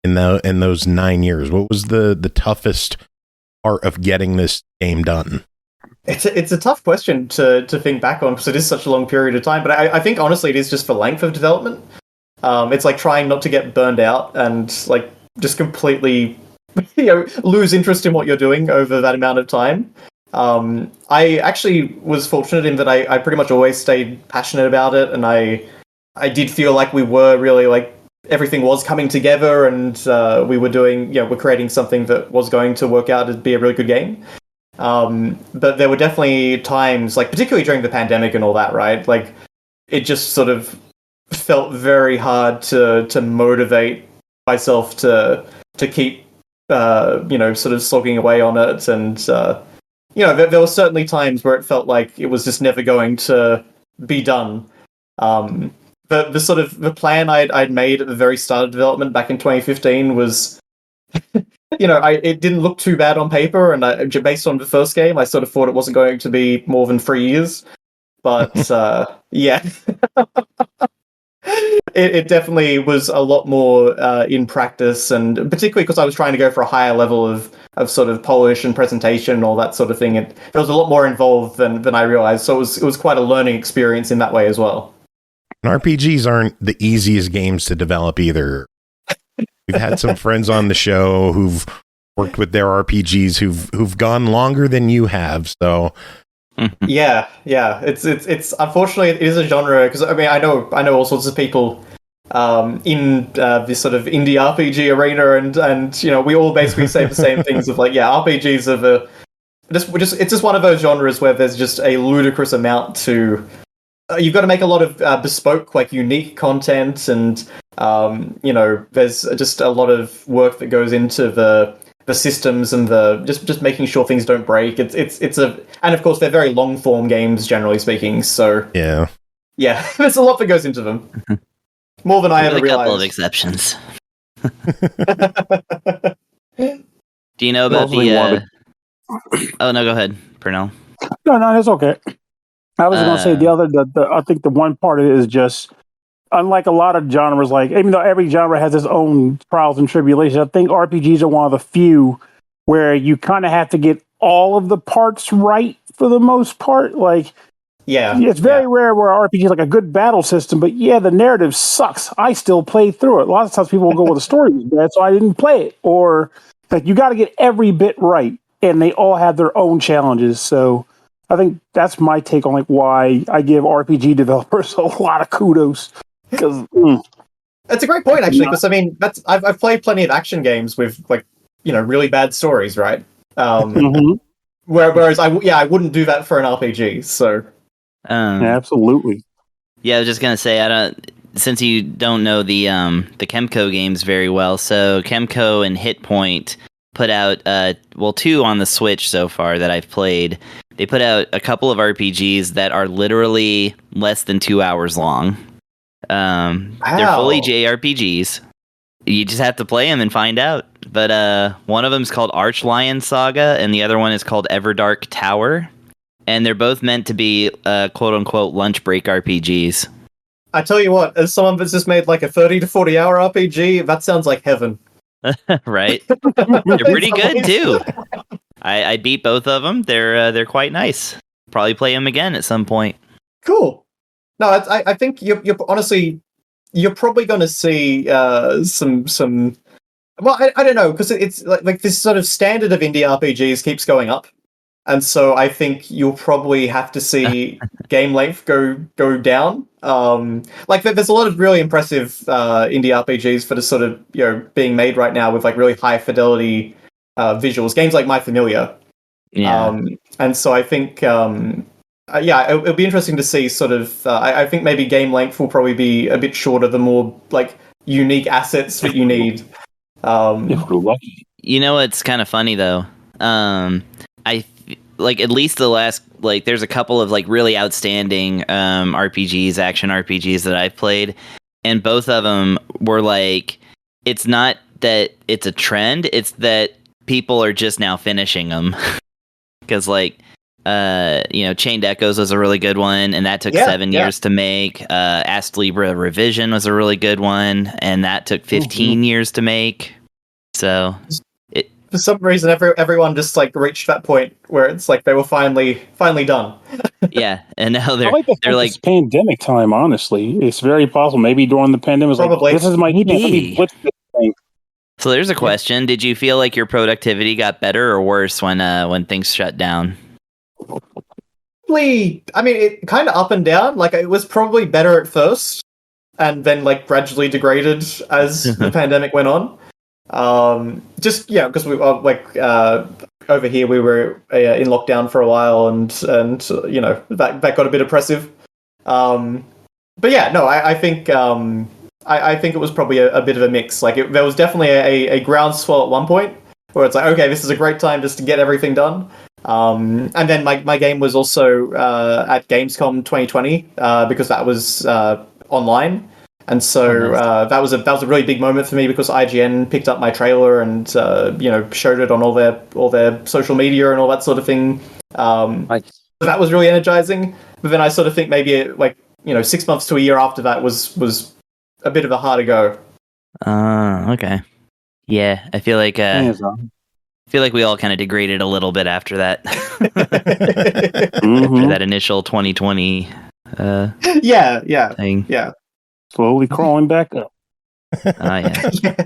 in those 9 years? What was the toughest part of getting this game done? It's a tough question to think back on because it is such a long period of time. But I think honestly, it is just for length of development. It's like trying not to get burned out and like just completely lose interest in what you're doing over that amount of time. I actually was fortunate in that I pretty much always stayed passionate about it, and I did feel like we were really like everything was coming together, and we were doing we're creating something that was going to work out to be a really good game. But there were definitely times, like particularly during the pandemic and all that, right? Like it just sort of felt very hard to motivate myself to keep sort of slogging away on it, and there were certainly times where it felt like it was just never going to be done. The sort of the plan I'd made at the very start of development back in 2015 was it didn't look too bad on paper, and based on the first game I sort of thought it wasn't going to be more than 3 years, but yeah. It definitely was a lot more in practice, and particularly because I was trying to go for a higher level of sort of polish and presentation and all that sort of thing. There was a lot more involved than I realized, so it was quite a learning experience in that way as well. And RPGs aren't the easiest games to develop either. We've had some friends on the show who've worked with their RPGs who've gone longer than you have, so... Yeah. It's unfortunately it is a genre because I mean I know all sorts of people in this sort of indie RPG arena, and we all basically say the same things of like RPGs are it's just one of those genres where there's just a ludicrous amount to you've got to make a lot of bespoke, like unique content, and there's just a lot of work that goes into the systems and the just making sure things don't break. And of course they're very long form games generally speaking. So yeah, there's a lot that goes into them. More than I ever realized. A couple of exceptions. Do you know about the? Oh no, go ahead, Pernell. No, that's okay. I was going to say I think the one part of it is just, unlike a lot of genres, like even though every genre has its own trials and tribulations, I think RPGs are one of the few where you kind of have to get all of the parts right for the most part. Like, it's very rare where RPG is like a good battle system, but the narrative sucks. I still play through it. A lot of times people will go, well, the story was bad, so I didn't play it. Or like you got to get every bit right, and they all have their own challenges. So I think that's my take on like why I give RPG developers a lot of kudos because That's a great point, actually, because I mean, I've played plenty of action games with like really bad stories, right? Whereas I wouldn't do that for an RPG. So absolutely. Yeah, I was just gonna say since you don't know the Kemco games very well, so Kemco and Hitpoint put out 2 on the Switch so far that I've played. They put out a couple of RPGs that are literally less than 2 hours long. They're fully JRPGs. You just have to play them and find out. But one of them is called Archlion Saga, and the other one is called Everdark Tower. And they're both meant to be quote-unquote lunch break RPGs. I tell you what, as someone that's just made like a 30 to 40 hour RPG, that sounds like heaven. Right? They're pretty good, too. I beat both of them. They're quite nice. Probably play them again at some point. Cool. No, I think you're honestly, you're probably going to see some. Well, I don't know, because it's like this sort of standard of indie RPGs keeps going up, and so I think you'll probably have to see game length go down. Like there's a lot of really impressive indie RPGs that are sort of being made right now with like really high fidelity visuals. Games like My Familiar. Yeah. And so I think. It'll be interesting to see sort of, I think maybe game length will probably be a bit shorter, the more, like, unique assets that you need. If we're lucky. You know what's kind of funny, though? At least the last, there's a couple of, really outstanding RPGs, action RPGs that I've played, and both of them were, it's not that it's a trend, it's that people are just now finishing them. Because, Chained Echoes was a really good one, and that took 7 years to make. Ast Libra Revision was a really good one, and that took 15 years to make. So, for some reason, everyone just reached that point where it's like they were finally done. Yeah, and now they're it's pandemic time. Honestly, it's very possible. Maybe during the pandemic, probably this is my chance. Let me blitz this thing. So there's a question: did you feel like your productivity got better or worse when things shut down? I mean, it kind of up and down. It was probably better at first, and then gradually degraded as the pandemic went on. Because we over here we were in lockdown for a while, and that got a bit oppressive. But yeah, no, I think I think it was probably a bit of a mix. There was definitely a groundswell at one point where it's okay, this is a great time just to get everything done. And then my game was also at Gamescom 2020 because that was online, and so that was a really big moment for me because IGN picked up my trailer and showed it on all their social media and all that sort of thing. So that was really energizing. But then I sort of think maybe 6 months to a year after that was a bit of a harder go. Okay. Yeah, I feel like we all kind of degraded a little bit after that. After that initial 2020 thing. Yeah. Slowly crawling back up. Yeah.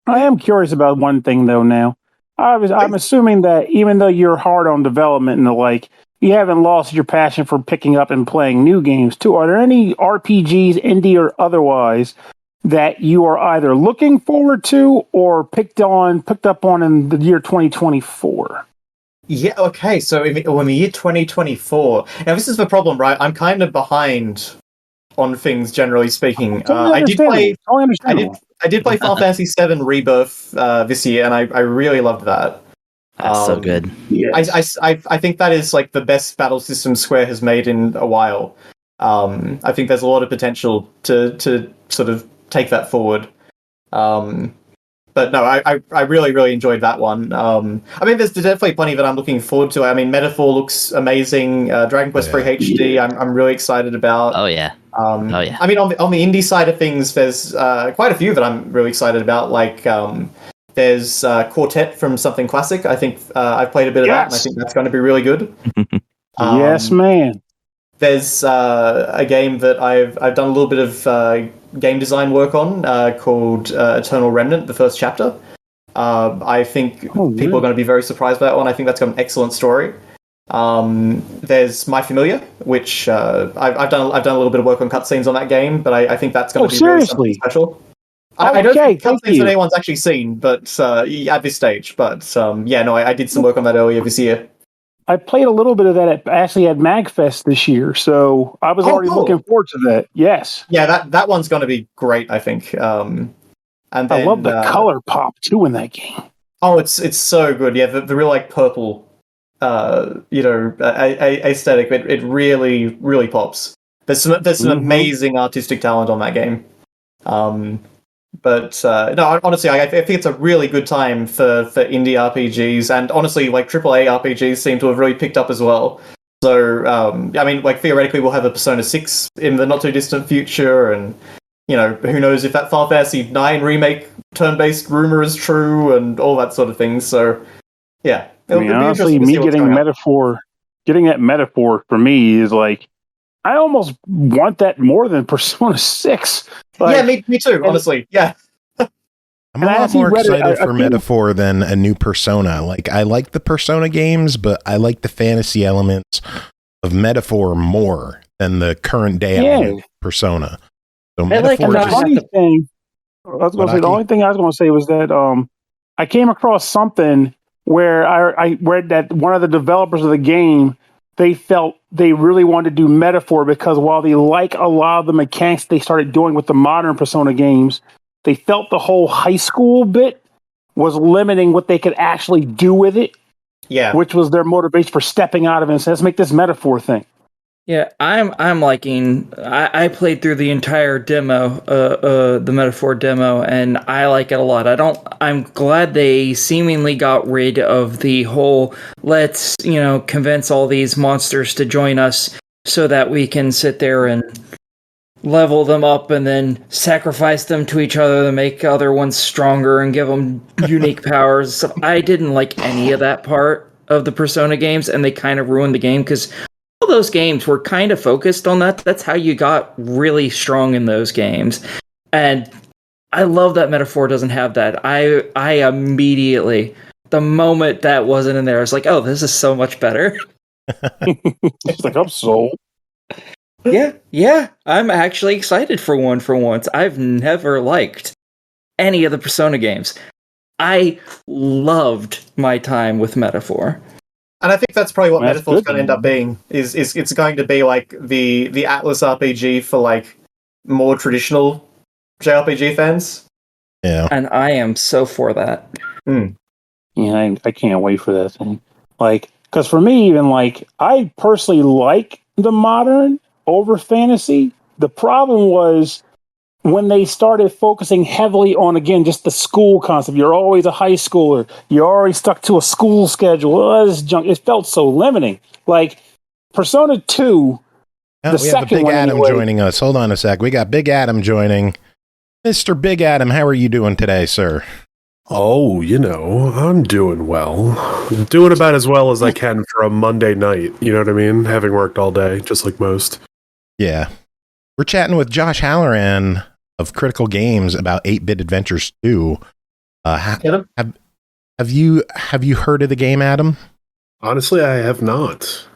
I am curious about one thing though now. I'm assuming that even though you're hard on development and the like, you haven't lost your passion for picking up and playing new games too. Are there any RPGs, indie or otherwise, that you are either looking forward to or picked up on in the year 2024? Yeah, okay, so in the year 2024, now this is the problem, right? I'm kind of behind on things, generally speaking. I did play Final Fantasy VII Rebirth this year, and I really loved that. That's so good. Yes. I think that is the best battle system Square has made in a while. I think there's a lot of potential to sort of take that forward. But no, I really, really enjoyed that one. I mean, there's definitely plenty that I'm looking forward to. I mean, Metaphor looks amazing. Dragon Quest 3 HD, I'm really excited about. Oh yeah. I mean, on the indie side of things, there's quite a few that I'm really excited about. There's Quartet from Something Classic. I think I've played a bit of that, and I think that's going to be really good. Yes, man. There's a game that I've done a little bit of game design work on called Eternal Remnant, the first chapter. I think people are going to be very surprised by that one. I think that's got an excellent story. There's My Familiar, which I've done a little bit of work on cutscenes on that game, but I think that's going to be really something special. I don't think cutscenes that anyone's actually seen, but at this stage. But I did some work on that earlier this year. I played a little bit of that at MagFest this year, so I was already looking forward to that. Yes. Yeah, that one's going to be great, I think. And then, I love the color pop too in that game. Oh, it's so good. Yeah, the real like purple, aesthetic. It really really pops. There's some amazing artistic talent on that game. But honestly, I think it's a really good time for indie RPGs, and honestly, like AAA RPGs seem to have really picked up as well. So, theoretically, we'll have a Persona 6 in the not too distant future, and who knows if that Final Fantasy 9 remake turn-based rumor is true, and all that sort of thing. So, yeah, honestly, me getting that metaphor for me is like, I almost want that more than Persona 6. Me too, honestly. Yeah. I'm a lot more excited for Metaphor than a new Persona. Like, I like the Persona games, but I like the fantasy elements of Metaphor more than the current day element of Persona. So Metaphor the only thing I was going to say was that I came across something where I read that one of the developers of the game, they felt they really wanted to do Metaphor because while they like a lot of the mechanics they started doing with the modern Persona games, they felt the whole high school bit was limiting what they could actually do with it. Yeah. Which was their motivation for stepping out of it and saying, let's make this Metaphor thing. Yeah, I'm liking. I played through the entire demo, the Metaphor demo, and I like it a lot. I'm glad they seemingly got rid of the whole let's convince all these monsters to join us so that we can sit there and level them up and then sacrifice them to each other to make other ones stronger and give them unique powers. I didn't like any of that part of the Persona games, and they kind of ruined the game because all those games were kind of focused on that. That's how you got really strong in those games. And I love that Metaphor doesn't have that. I immediately, the moment that wasn't in there, I was like, oh, this is so much better. It's like, I'm sold. Yeah, I'm actually excited for once. I've never liked any of the Persona games. I loved my time with Metaphor. And I think that's probably what Metaphor's going to end up being. Is it's going to be like the Atlas RPG for like more traditional JRPG fans. Yeah. And I am so for that. Yeah, I can't wait for that thing. Like, because for me, even like, I personally like the modern over fantasy. The problem was when they started focusing heavily on, again, just the school concept. You're always a high schooler. You're already stuck to a school schedule. Oh, this junk. It felt so limiting. Like Persona 2, the second one. We have Big Adam joining us. Hold on a sec. We got Big Adam joining. Mr. Big Adam, how are you doing today, sir? Oh, I'm doing well. Doing about as well as I can for a Monday night. You know what I mean? Having worked all day, just like most. Yeah. We're chatting with Josh Hallaran of Critical Games about 8-Bit Adventures 2. Have you heard of the game, Adam? Honestly, I have not.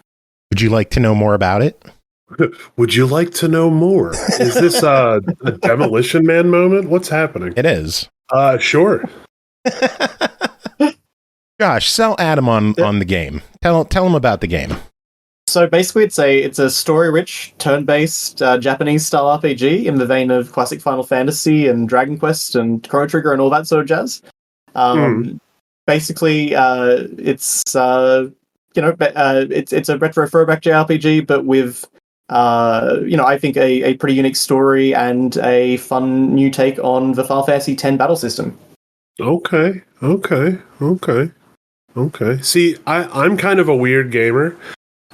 Would you like to know more about it? Would you like to know more? Is this a Demolition Man moment? What's happening? It is. Sure. Josh, sell Adam on the game. Tell him about the game. So basically, it's a story-rich, turn-based Japanese-style RPG in the vein of classic Final Fantasy and Dragon Quest and Chrono Trigger and all that sort of jazz. Basically, it's it's a retro throwback JRPG, but with I think a pretty unique story and a fun new take on the Final Fantasy X battle system. Okay. See, I'm kind of a weird gamer.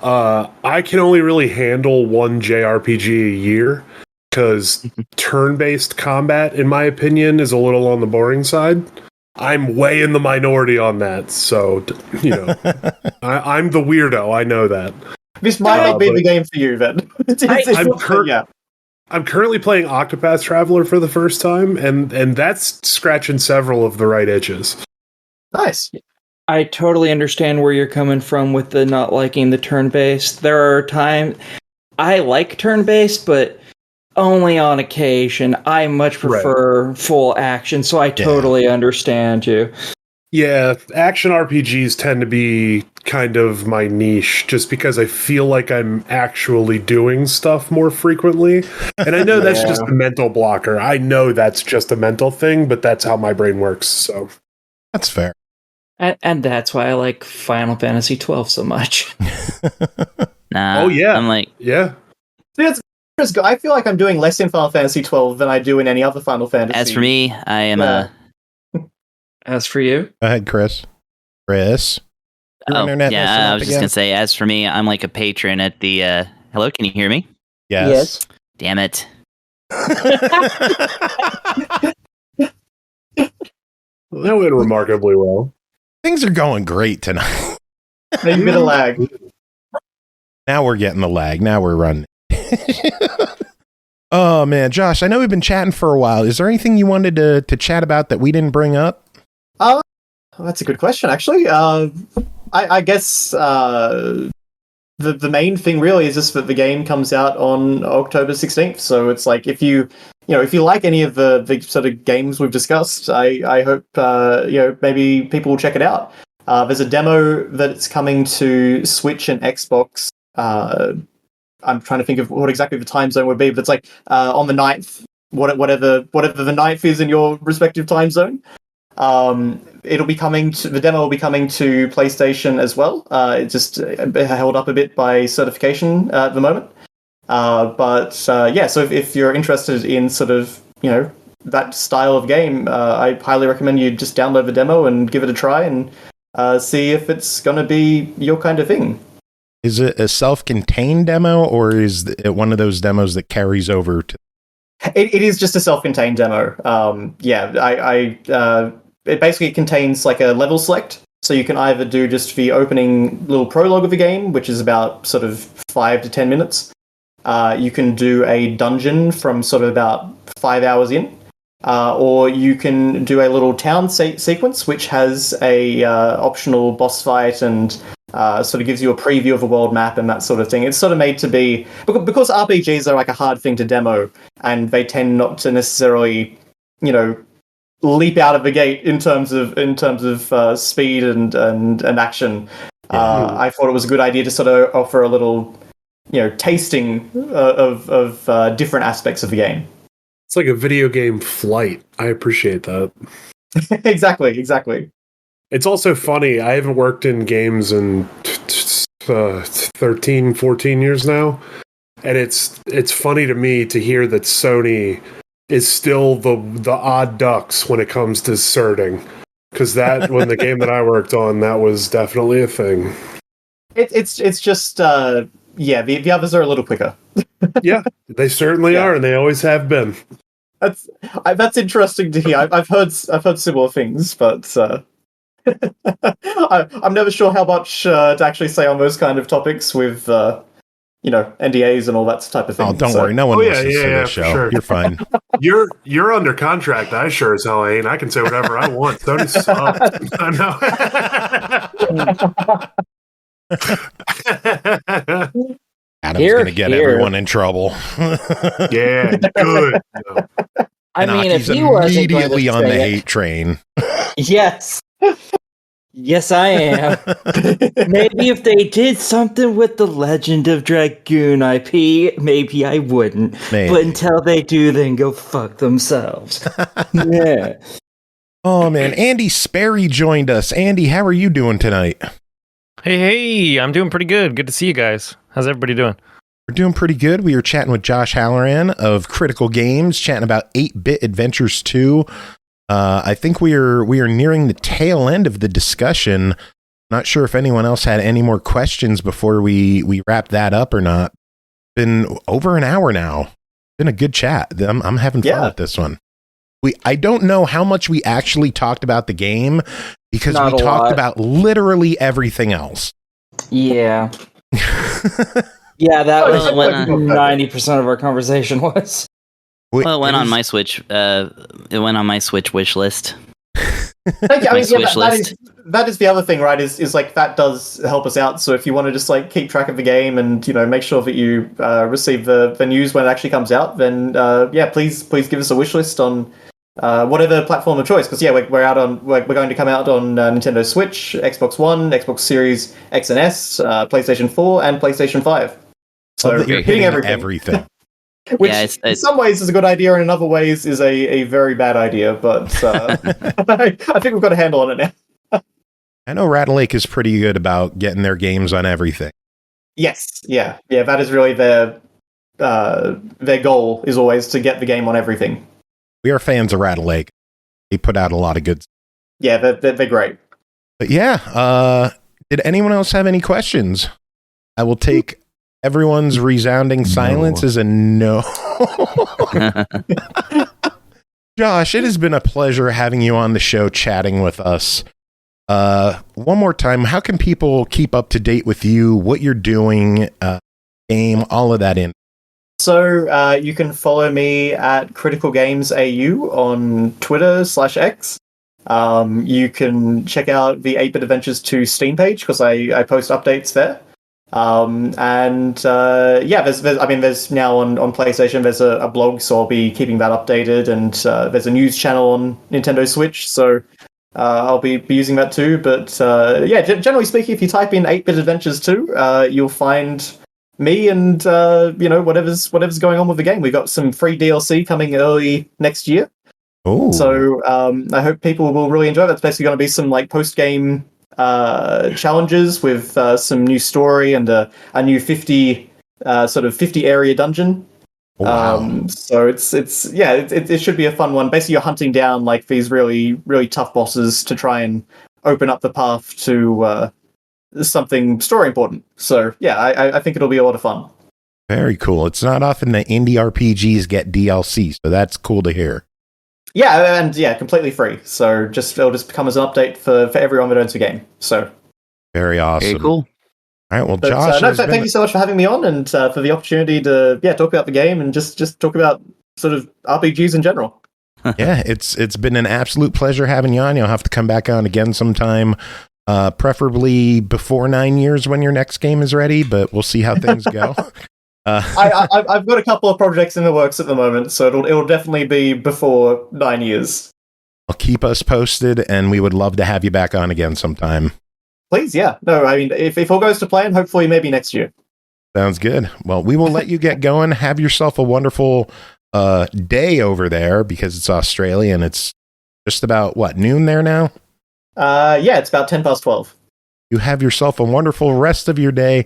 I can only really handle one JRPG a year because turn-based combat, in my opinion, is a little on the boring side. I'm way in the minority on that, so I'm the weirdo. I know that. This might not be the game for you, then. I'm currently playing Octopath Traveler for the first time, and that's scratching several of the right itches. Nice. I totally understand where you're coming from with the not liking the turn-based. There are times I like turn-based, but only on occasion. I much prefer full action, so I totally understand you. Yeah, action RPGs tend to be kind of my niche, just because I feel like I'm actually doing stuff more frequently. And I know that's just a mental blocker. I know that's just a mental thing, but that's how my brain works. So That's fair. And that's why I like Final Fantasy 12 so much. Nah. Oh, yeah. I'm like, yeah. I feel like I'm doing less in Final Fantasy 12 than I do in any other Final Fantasy. as for me, I am As for you? Go ahead, Chris. Chris. Your internet messing I up was just again? gonna say, as for me, I'm like a patron at the. Hello, can you hear me? Yes. Damn it! That went remarkably well. Things are going great tonight. Maybe a bit of lag. Now we're getting the lag. Now we're running. Oh, man. Josh, I know we've been chatting for a while. Is there anything you wanted to chat about that we didn't bring up? That's a good question, actually. I guess the main thing really is just that the game comes out on October 16th. So it's like if you like any of the sort of games we've discussed, I hope maybe people will check it out. There's a demo that's coming to Switch and Xbox. I'm trying to think of what exactly the time zone would be, but it's like on the 9th, whatever the 9th is in your respective time zone. The demo will be coming to PlayStation as well. It's just held up a bit by certification at the moment. So if you're interested in sort of, that style of game, I highly recommend you just download the demo and give it a try and see if it's going to be your kind of thing. Is it a self-contained demo, or is it one of those demos that carries over to... It is just a self-contained demo. It basically contains like a level select, so you can either do just the opening little prologue of the game, which is about sort of 5 to 10 minutes. You can do a dungeon from sort of about 5 hours in, or you can do a little town sequence, which has a optional boss fight and sort of gives you a preview of a world map and that sort of thing. It's sort of made to be, because RPGs are like a hard thing to demo, and they tend not to necessarily, leap out of the gate in terms of speed and action. I thought it was a good idea to sort of offer a little, tasting of different aspects of the game. It's like a video game flight. I appreciate that. Exactly. It's also funny. I haven't worked in games in 13, 14 years now. And it's funny to me to hear that Sony is still the odd ducks when it comes to certing. Because when the game that I worked on, that was definitely a thing. It's just, the others are a little quicker. Yeah, they certainly are, and they always have been. That's interesting to hear. I've heard similar things, but I'm never sure how much to actually say on those kind of topics with NDAs and all that type of thing. Oh, don't worry, no one listens to this show. Sure. You're fine. You're under contract. I sure as hell ain't. I can say whatever I want. Sony sucks. I know. Adam's going to get everyone in trouble. Yeah, good. I mean, if he wasn't immediately on the say hate train. Yes. Yes, I am. Maybe if they did something with the Legend of Dragoon IP, maybe I wouldn't. Maybe. But until they do, then go fuck themselves. Yeah. Oh, man. Andy Sperry joined us. Andy, how are you doing tonight? Hey, I'm doing pretty good. Good to see you guys. How's everybody doing? We're doing pretty good. We were chatting with Josh Hallaran of Critical Games, chatting about 8-Bit Adventures 2. I think we are nearing the tail end of the discussion. Not sure if anyone else had any more questions before we wrap that up or not. Been over an hour now. Been a good chat. I'm having fun with this one. I don't know how much we actually talked about the game because we talked about literally everything else. Yeah. Yeah, that was what 90% of our conversation was. Well, it went on my Switch. It went on my Switch wish list. Thank you. I mean, that is the other thing, right? Is like that does help us out. So if you want to just like keep track of the game and make sure that you receive the news when it actually comes out, then please give us a wish list on whatever platform of choice. Because we're going to come out on Nintendo Switch, Xbox One, Xbox Series X and S, PlayStation 4, and PlayStation 5. So you're hitting everything. Which in some ways is a good idea, and in other ways is a very bad idea. But I think we've got a handle on it now. I know Ratalaika is pretty good about getting their games on everything. Yes, yeah. That is really their goal, is always to get the game on everything. We are fans of Ratalaika. They put out a lot of good stuff. Yeah, they're great. But did anyone else have any questions? I will take everyone's resounding silence as a no. Josh, it has been a pleasure having you on the show chatting with us. One more time, how can people keep up to date with you, what you're doing, game, all of that in? So you can follow me at Critical Games AU on Twitter /X. You can check out the 8-Bit Adventures 2 Steam page because I post updates there. There's now on PlayStation, there's a blog, so I'll be keeping that updated, and there's a news channel on Nintendo Switch, so I'll be using that too. But generally speaking, if you type in 8-Bit Adventures 2, you'll find me and whatever's going on with the game. We've got some free DLC coming early next year. Oh, so I hope people will really enjoy that. It's basically going to be some like post-game challenges with some new story and a new 50 area dungeon. wow. So it should be a fun one. Basically, you're hunting down like these really, really tough bosses to try and open up the path to something story important. So I think it'll be a lot of fun. Very cool. It's not often that indie RPGs get DLC, so that's cool to hear. Yeah, and completely free. So it'll just come as an update for everyone that owns the game. So very awesome. Very cool. All right, well, Josh, thank you so much for having me on and for the opportunity to talk about the game and just talk about sort of RPGs in general. Yeah, it's been an absolute pleasure having you on. You'll have to come back on again sometime, preferably before 9 years when your next game is ready. But we'll see how things go. I've got a couple of projects in the works at the moment, so it'll definitely be before 9 years. I'll keep us posted, and we would love to have you back on again sometime. Please, yeah. No, I mean, if all goes to plan, hopefully maybe next year. Sounds good. Well, we will let you get going. Have yourself a wonderful day over there, because it's Australia, and it's just about, noon there now? It's about 12:10. You have yourself a wonderful rest of your day,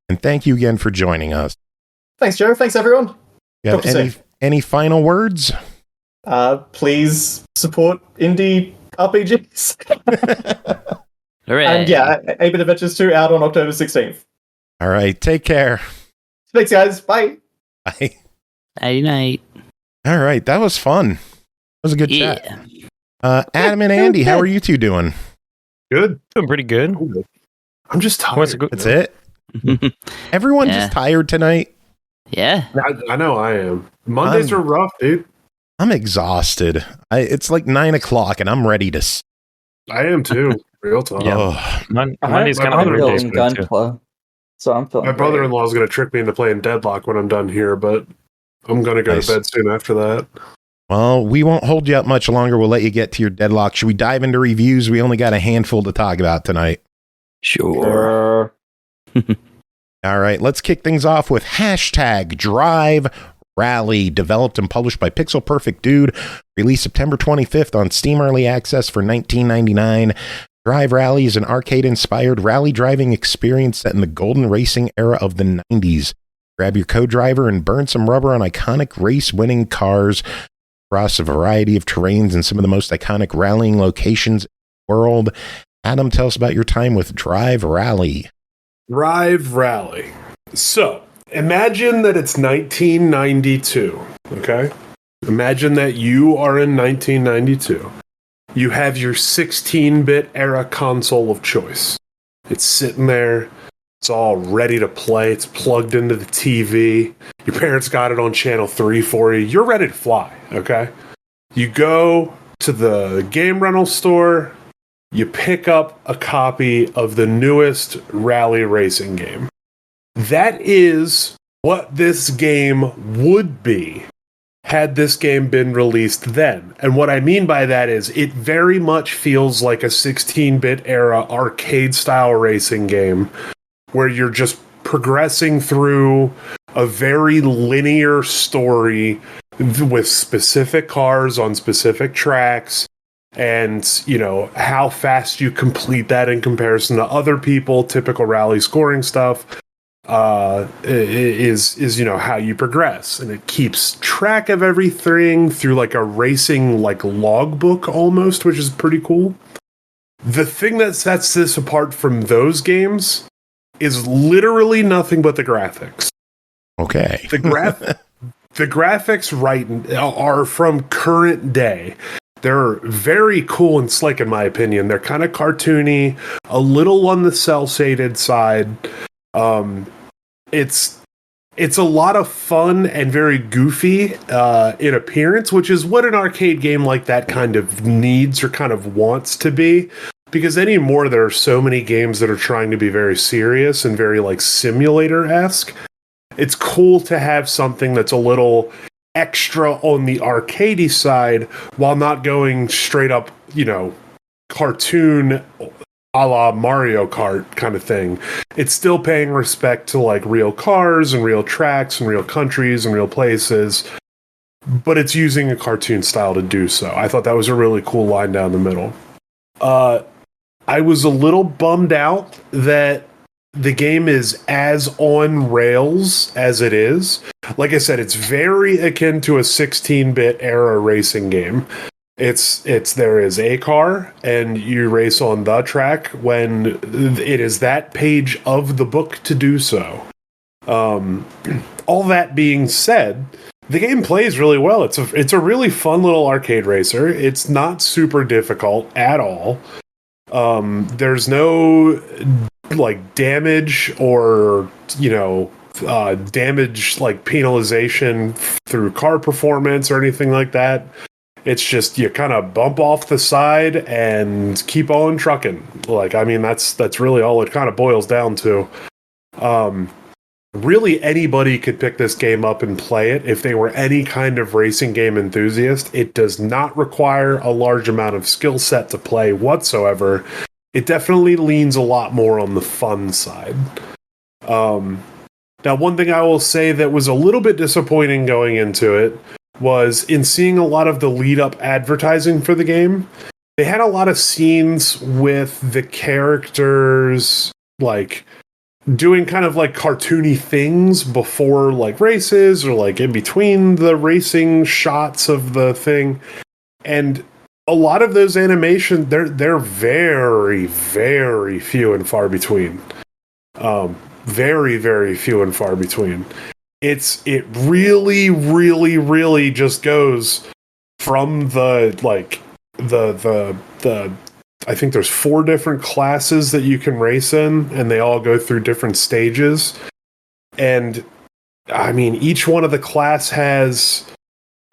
and thank you again for joining us. Thanks, Joe. Thanks, everyone. You have any final words? Please support indie RPGs. Hooray. And 8-Bit Adventures 2 out on October 16th. All right, take care. Thanks, guys. Bye. Bye. Night night. All right, that was fun. That was a good chat. Adam and Andy, how are you two doing? Good. Doing pretty good. I'm just tired. That's it? Everyone just tired tonight? Yeah. I know I am. Mondays are rough, dude. I'm exhausted. It's like 9 o'clock and I'm ready to... I am too. Real talk. Yeah. Monday's kind of I'm a feeling Gunpla, so I'm feeling My brother-in-law is going to trick me into playing Deadlock when I'm done here, but I'm going to go to bed soon after that. Well, we won't hold you up much longer. We'll let you get to your Deadlock. Should we dive into reviews? We only got a handful to talk about tonight. Sure. All right, let's kick things off with #Drive Rally, developed and published by Pixel Perfect Dude, released September 25th on Steam Early Access for $19.99. Drive Rally is an arcade-inspired rally driving experience set in the golden racing era of the 90s. Grab your co-driver and burn some rubber on iconic race-winning cars across a variety of terrains and some of the most iconic rallying locations in the world. Adam, tell us about your time with Drive Rally. Drive Rally. So, imagine that it's 1992, okay? Imagine that you are in 1992. You have your 16-bit era console of choice. It's sitting there. It's all ready to play. It's plugged into the TV. Your parents got it on channel 3 for you. You're ready to fly, okay? You go to the game rental store. you pick up a copy of the newest rally racing game. That is what this game would be had this game been released then. And what I mean by that is it very much feels like a 16-bit era arcade-style racing game where you're just progressing through a very linear story with specific cars on specific tracks, and, you know, how fast you complete that in comparison to other people, typical rally scoring stuff. Is you know, how you progress, and it keeps track of everything through like a racing like logbook almost, which is pretty cool. The thing that sets this apart from those games is literally nothing but the graphics. Okay. The graphics are from current day. They're very cool and slick in my opinion. They're kind of cartoony, a little on the cel-shaded side. It's a lot of fun and very goofy in appearance, which is what an arcade game like that kind of needs or kind of wants to be. Because anymore, there are so many games that are trying to be very serious and very like simulator-esque. It's cool to have something that's a little extra on the arcadey side while not going straight up, you know, cartoon a la Mario Kart kind of thing. It's still paying respect to like real cars and real tracks and real countries and real places, but it's using a cartoon style to do so. I thought that was a really cool line down the middle. I was a little bummed out that the game is as on rails as it is. Like I said, it's very akin to a 16-bit era racing game. It's there is a car and you race on the track when it is that page of the book to do so. All that being said, the game plays really well. It's a really fun little arcade racer. It's not super difficult at all. There's no like damage or, you know, damage like penalization through car performance or anything like that. It's just you kind of bump off the side and keep on trucking. Like, I mean, that's really all it kind of boils down to. Really, anybody could pick this game up and play it if they were any kind of racing game enthusiast. It does not require a large amount of skill set to play whatsoever. It definitely leans a lot more on the fun side. Now, one thing I will say that was a little bit disappointing going into it was in seeing a lot of the lead-up advertising for the game. They had a lot of scenes with the characters, like, doing kind of like cartoony things before like races or like in between the racing shots of the thing. And a lot of those animations, they're very, very few and far between. Very, very few and far between. It really, really, really just goes from the I think there's 4 different classes that you can race in, and they all go through different stages. And I mean, each one of the class has,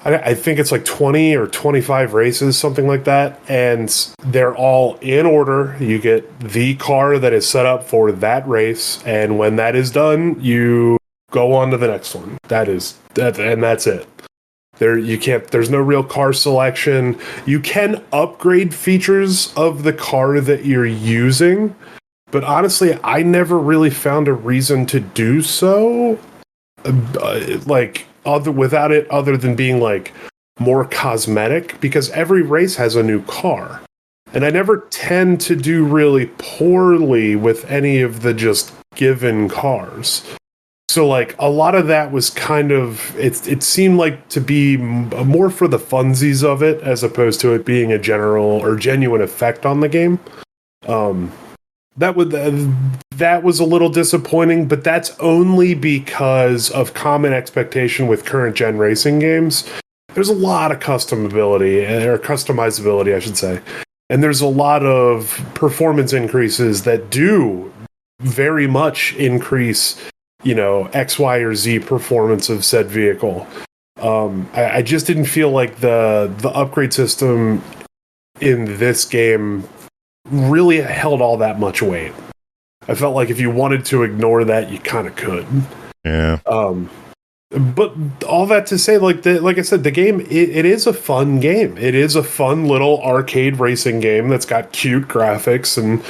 I think it's like 20 or 25 races, something like that. And they're all in order. You get the car that is set up for that race. And when that is done, you go on to the next one. And that's it. There's no real car selection. You can upgrade features of the car that you're using. But honestly, I never really found a reason to do so. Other than being like more cosmetic, because every race has a new car. And I never tend to do really poorly with any of the just given cars. So like a lot of that was kind of, it seemed like to be more for the funsies of it as opposed to it being a general or genuine effect on the game. That was a little disappointing, but that's only because of common expectation with current gen racing games. There's a lot of customizability, I should say. And there's a lot of performance increases that do very much increase, you know, X, Y, or Z performance of said vehicle. I just didn't feel like the upgrade system in this game really held all that much weight. I felt like if you wanted to ignore that, you kind of could. Yeah. But all that to say, like I said, the game, it is a fun game. It is a fun little arcade racing game that's got cute graphics and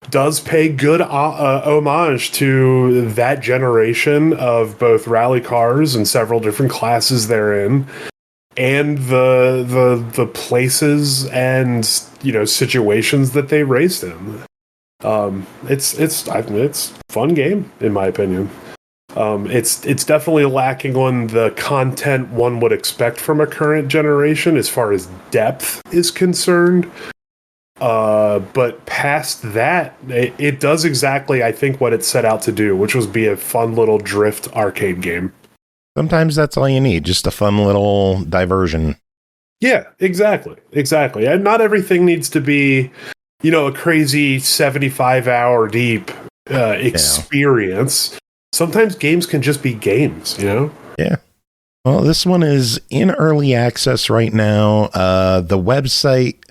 does pay good homage to that generation of both rally cars and several different classes therein, and the places and situations that they raced in. It's a fun game in my opinion. It's definitely lacking on the content one would expect from a current generation as far as depth is concerned. But past that, it does exactly, I think, what it set out to do, which was be a fun little drift arcade game. Sometimes that's all you need, just a fun little diversion. Yeah, exactly. And not everything needs to be, a crazy 75-hour deep experience. Yeah. Sometimes games can just be games, Yeah. Well, this one is in early access right now. The website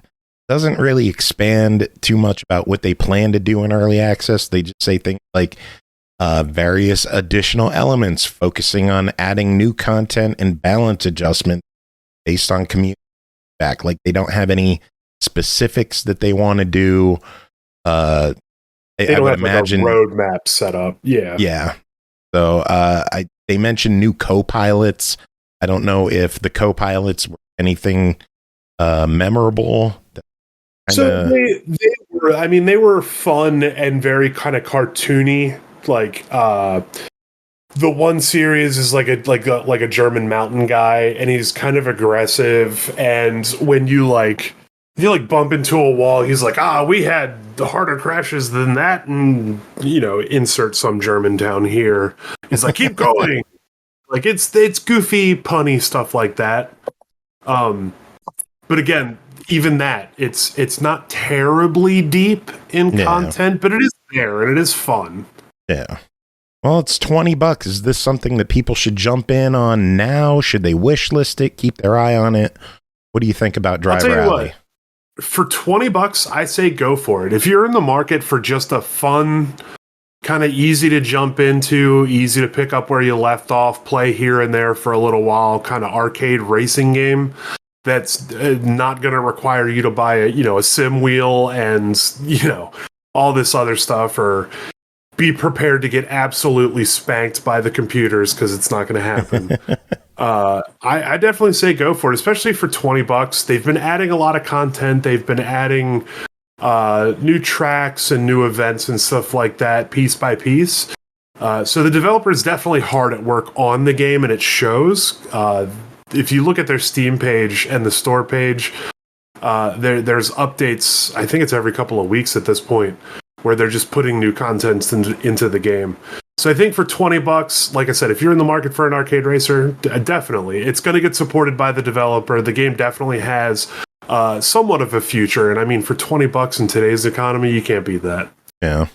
doesn't really expand too much about what they plan to do in early access. They just say things like various additional elements focusing on adding new content and balance adjustment based on community feedback. Like they don't have any specifics that they want to do. They don't have imagine like a roadmap set up. Yeah. Yeah. So they mentioned new co-pilots. I don't know if the co-pilots were anything memorable. So they were fun and very kind of cartoony. Like the one series is like a German mountain guy, and he's kind of aggressive. And when you bump into a wall, he's like, we had harder crashes than that, and insert some German town here. He's like, keep going. Like it's goofy, punny stuff like that. But again, even that, it's not terribly deep in content, but it is there and it is fun. Yeah. Well, it's $20. Is this something that people should jump in on now? Should they wish list it? Keep their eye on it? What do you think about Driver Alley? For $20, I say go for it. If you're in the market for just a fun, kind of easy to jump into, easy to pick up where you left off, play here and there for a little while, kind of arcade racing game, that's not going to require you to buy a sim wheel and all this other stuff, or be prepared to get absolutely spanked by the computers, because it's not going to happen. I definitely say go for it, especially for $20. They've been adding a lot of content. They've been adding new tracks and new events and stuff like that, piece by piece. So the developer is definitely hard at work on the game, and it shows. If you look at their Steam page and the store page, there's updates. I think it's every couple of weeks at this point, where they're just putting new content into the game. So I think for $20, like I said, if you're in the market for an arcade racer, definitely. It's going to get supported by the developer. The game definitely has somewhat of a future. And I mean, for $20 in today's economy, you can't beat that. Yeah.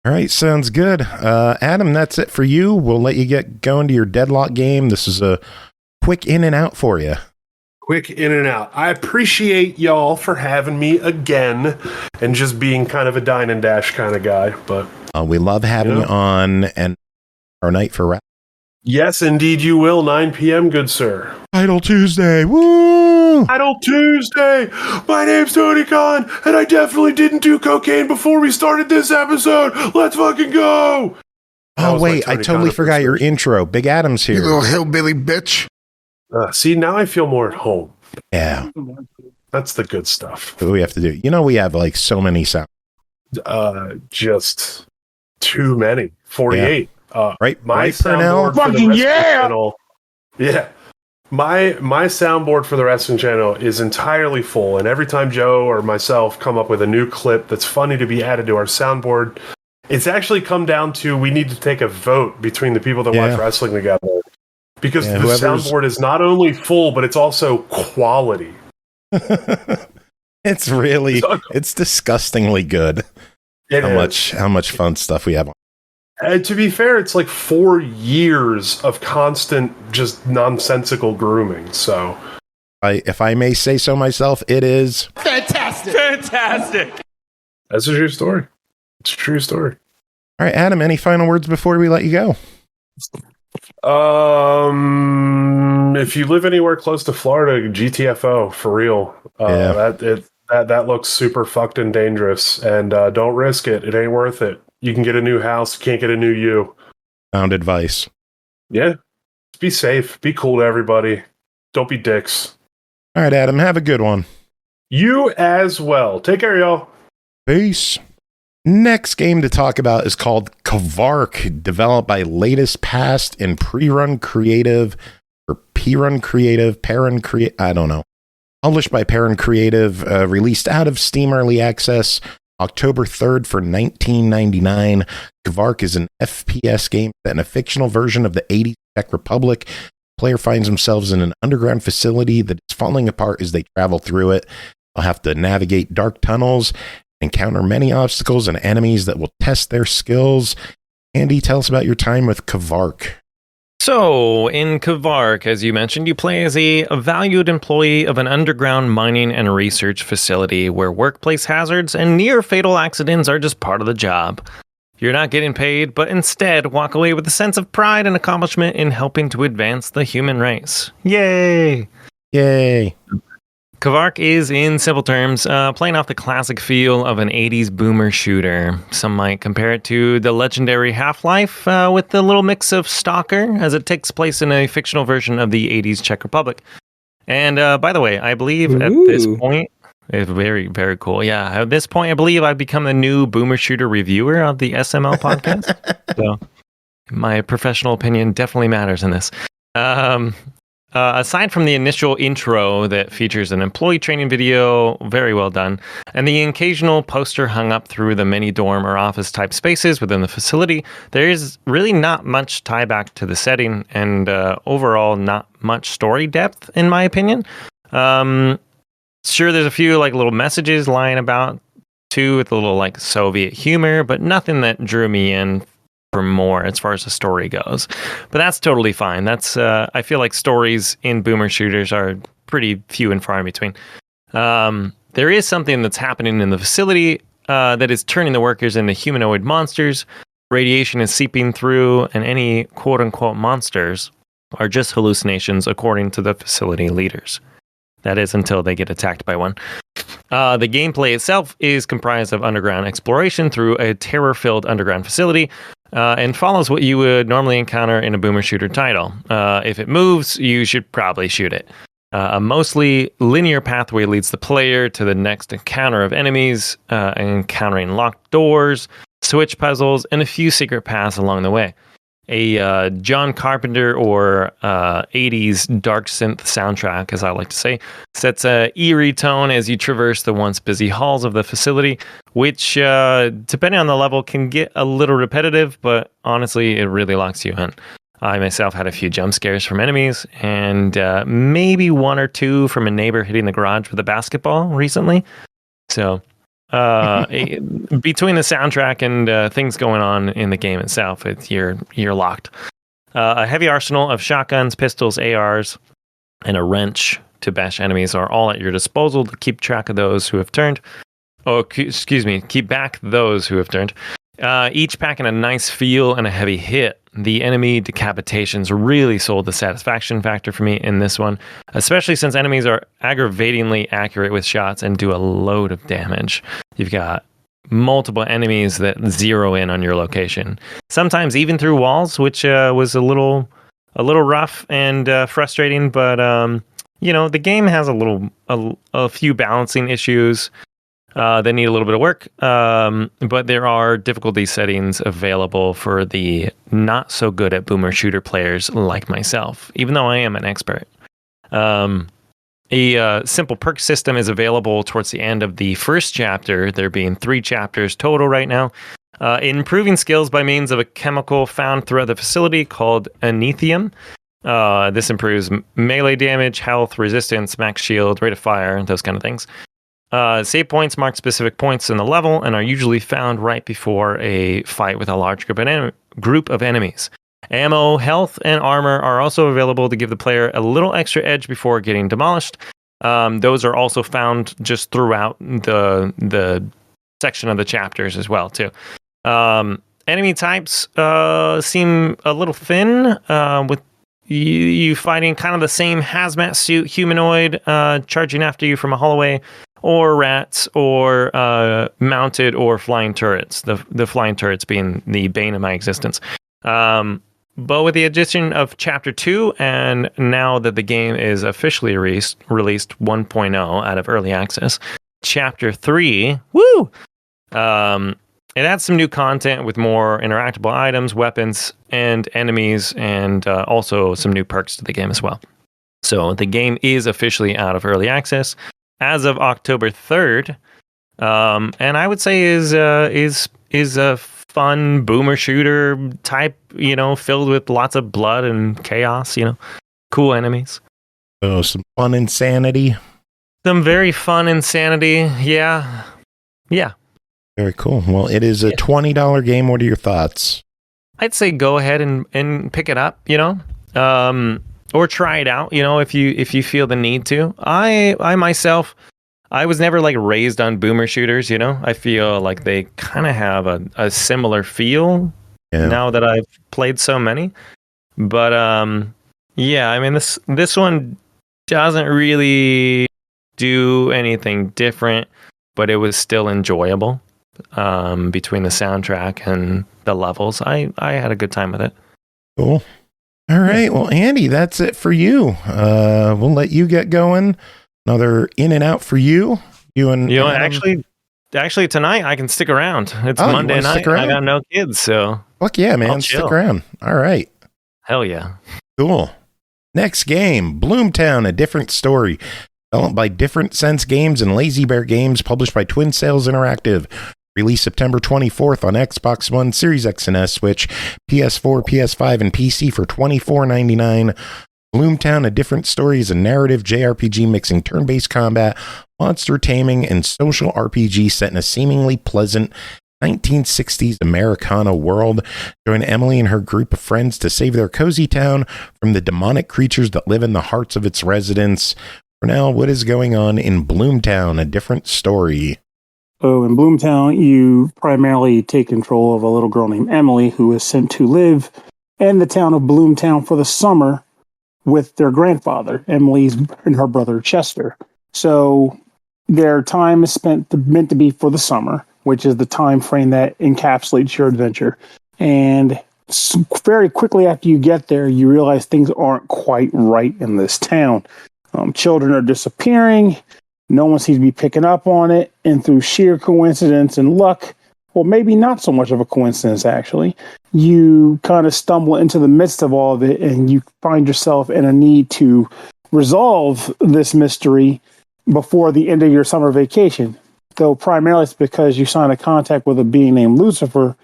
All right, sounds good. Adam, that's it for you. We'll let you get going to your Deadlock game. This is a quick in and out for you. Quick in and out. I appreciate y'all for having me again and just being kind of a dine and dash kind of guy. But we love having you on, and our night for rap. Yes, indeed you will. 9 p.m., good sir. Idle Tuesday. Woo! Idle Tuesday. My name's Tony Khan, and I definitely didn't do cocaine before we started this episode. Let's fucking go. Oh, wait, I totally forgot your intro. Big Adam's here. You little hillbilly bitch. See, now I feel more at home. Yeah. That's the good stuff. What do we have to do? We have like so many sounds. Just too many. 48. Yeah. Right, my Pernell? Fucking yeah! Channel, yeah. My soundboard for the wrestling channel is entirely full, and every time Joe or myself come up with a new clip that's funny to be added to our soundboard, it's actually come down to we need to take a vote between the people that watch wrestling together. Because the soundboard is not only full, but it's also quality. It's disgustingly good. How much fun stuff we have on. And to be fair, it's like 4 years of constant, just nonsensical grooming. So, if I may say so myself, it is fantastic. That's a true story. It's a true story. All right, Adam, any final words before we let you go? If you live anywhere close to Florida, GTFO for real. That looks super fucked and dangerous, and don't risk it. It ain't worth it. You can get a new house, can't get a new you. Sound advice. Yeah, be safe. Be cool to everybody. Don't be dicks. All right, Adam, have a good one. You as well. Take care, y'all. Peace. Next game to talk about is called Kvark, developed by Latest Past and Perun Creative, I don't know. Published by Perun Creative, released out of Steam Early Access October 3rd for $19.99. Kvark is an FPS game set in a fictional version of the 80s Czech Republic. Player finds themselves in an underground facility that is falling apart as they travel through it. They'll have to navigate dark tunnels, encounter many obstacles and enemies that will test their skills. Andy, tell us about your time with Kvark. So, in Kvark, as you mentioned, you play as a valued employee of an underground mining and research facility where workplace hazards and near-fatal accidents are just part of the job. You're not getting paid, but instead walk away with a sense of pride and accomplishment in helping to advance the human race. Yay! Yay! Kvark is, in simple terms, playing off the classic feel of an 80s boomer shooter. Some might compare it to the legendary Half-Life with the little mix of Stalker, as it takes place in a fictional version of the 80s Czech Republic. And by the way, I believe at this point, it's very, very cool. Yeah, at this point, I believe I've become the new boomer shooter reviewer of the SML podcast. So my professional opinion definitely matters in this. Aside from the initial intro that features an employee training video, very well done, and the occasional poster hung up through the many dorm or office type spaces within the facility, there is really not much tie back to the setting and overall not much story depth, in my opinion. Sure, there's a few like little messages lying about too with a little like Soviet humor, but nothing that drew me in for more as far as the story goes. But that's totally fine. That's I feel like stories in boomer shooters are pretty few and far in between. There is something that's happening in the facility that is turning the workers into humanoid monsters. Radiation is seeping through, and any quote-unquote monsters are just hallucinations according to the facility leaders. That is until they get attacked by one. The gameplay itself is comprised of underground exploration through a terror-filled underground facility, and follows what you would normally encounter in a boomer shooter title. If it moves, you should probably shoot it. A mostly linear pathway leads the player to the next encounter of enemies, encountering locked doors, switch puzzles, and a few secret paths along the way. A John Carpenter or 80s dark synth soundtrack, as I like to say, sets a eerie tone as you traverse the once busy halls of the facility, which, depending on the level, can get a little repetitive, but honestly, it really locks you in. I myself had a few jump scares from enemies, and maybe one or two from a neighbor hitting the garage with a basketball recently. So between the soundtrack and things going on in the game itself, you're locked. A heavy arsenal of shotguns, pistols, ARs, and a wrench to bash enemies are all at your disposal to keep track of those who have turned. Keep back those who have turned. Each packing a nice feel and a heavy hit. The enemy decapitations really sold the satisfaction factor for me in this one, especially since enemies are aggravatingly accurate with shots and do a load of damage. You've got multiple enemies that zero in on your location, sometimes even through walls, which was a little rough and frustrating. But the game has a few balancing issues. They need a little bit of work, but there are difficulty settings available for the not so good at boomer shooter players like myself, even though I am an expert. A simple perk system is available towards the end of the first chapter, there being 3 chapters total right now. Improving skills by means of a chemical found throughout the facility called anethium. This improves melee damage, health, resistance, max shield, rate of fire, those kind of things. Save points mark specific points in the level and are usually found right before a fight with a large group of enemies. Ammo, health, and armor are also available to give the player a little extra edge before getting demolished. Those are also found just throughout the section of the chapters as well too. Enemy types seem a little thin, with you fighting kind of the same hazmat suit humanoid charging after you from a hallway, or rats, or mounted or flying turrets. The flying turrets being the bane of my existence. But with the addition of Chapter 2, and now that the game is officially released 1.0 out of early access, Chapter 3, woo! It adds some new content with more interactable items, weapons, and enemies, and also some new perks to the game as well. So the game is officially out of early access as of October 3rd, and I would say is a fun boomer shooter type, filled with lots of blood and chaos, cool enemies. So some fun insanity. Some very fun insanity. Yeah. Very cool. Well, it is a $20 game. What are your thoughts? I'd say go ahead and pick it up, or try it out, if you feel the need to. I myself, I was never like raised on boomer shooters, I feel like they kind of have a similar feel now that I've played so many. But this one doesn't really do anything different, but it was still enjoyable. Between the soundtrack and the levels, I had a good time with it. Cool. All right. Well, Andy, that's it for you. We'll let you get going. Another in and out for you. Actually tonight I can stick around. It's Monday night. I got no kids, so fuck yeah, man. Stick around. All right. Hell yeah. Cool. Next game, Bloomtown, a different story. Developed by Different Sense Games and Lazy Bear Games, published by Twin Sails Interactive. Released September 24th on Xbox One, Series X and S, Switch, PS4, PS5, and PC for $24.99. Bloomtown, a different story, is a narrative JRPG mixing turn-based combat, monster taming, and social RPG set in a seemingly pleasant 1960s Americana world. Join Emily and her group of friends to save their cozy town from the demonic creatures that live in the hearts of its residents. Pernell, what is going on in Bloomtown, a different story? So in Bloomtown, you primarily take control of a little girl named Emily, who is sent to live in the town of Bloomtown for the summer with their grandfather, Emily's and her brother Chester. So their time is meant to be for the summer, which is the time frame that encapsulates your adventure. And very quickly after you get there, you realize things aren't quite right in this town. Children are disappearing. No one seems to be picking up on it. And through sheer coincidence and luck, well, maybe not so much of a coincidence, actually, you kind of stumble into the midst of all of it, and you find yourself in a need to resolve this mystery before the end of your summer vacation. Though primarily it's because you sign a contract with a being named Lucifer,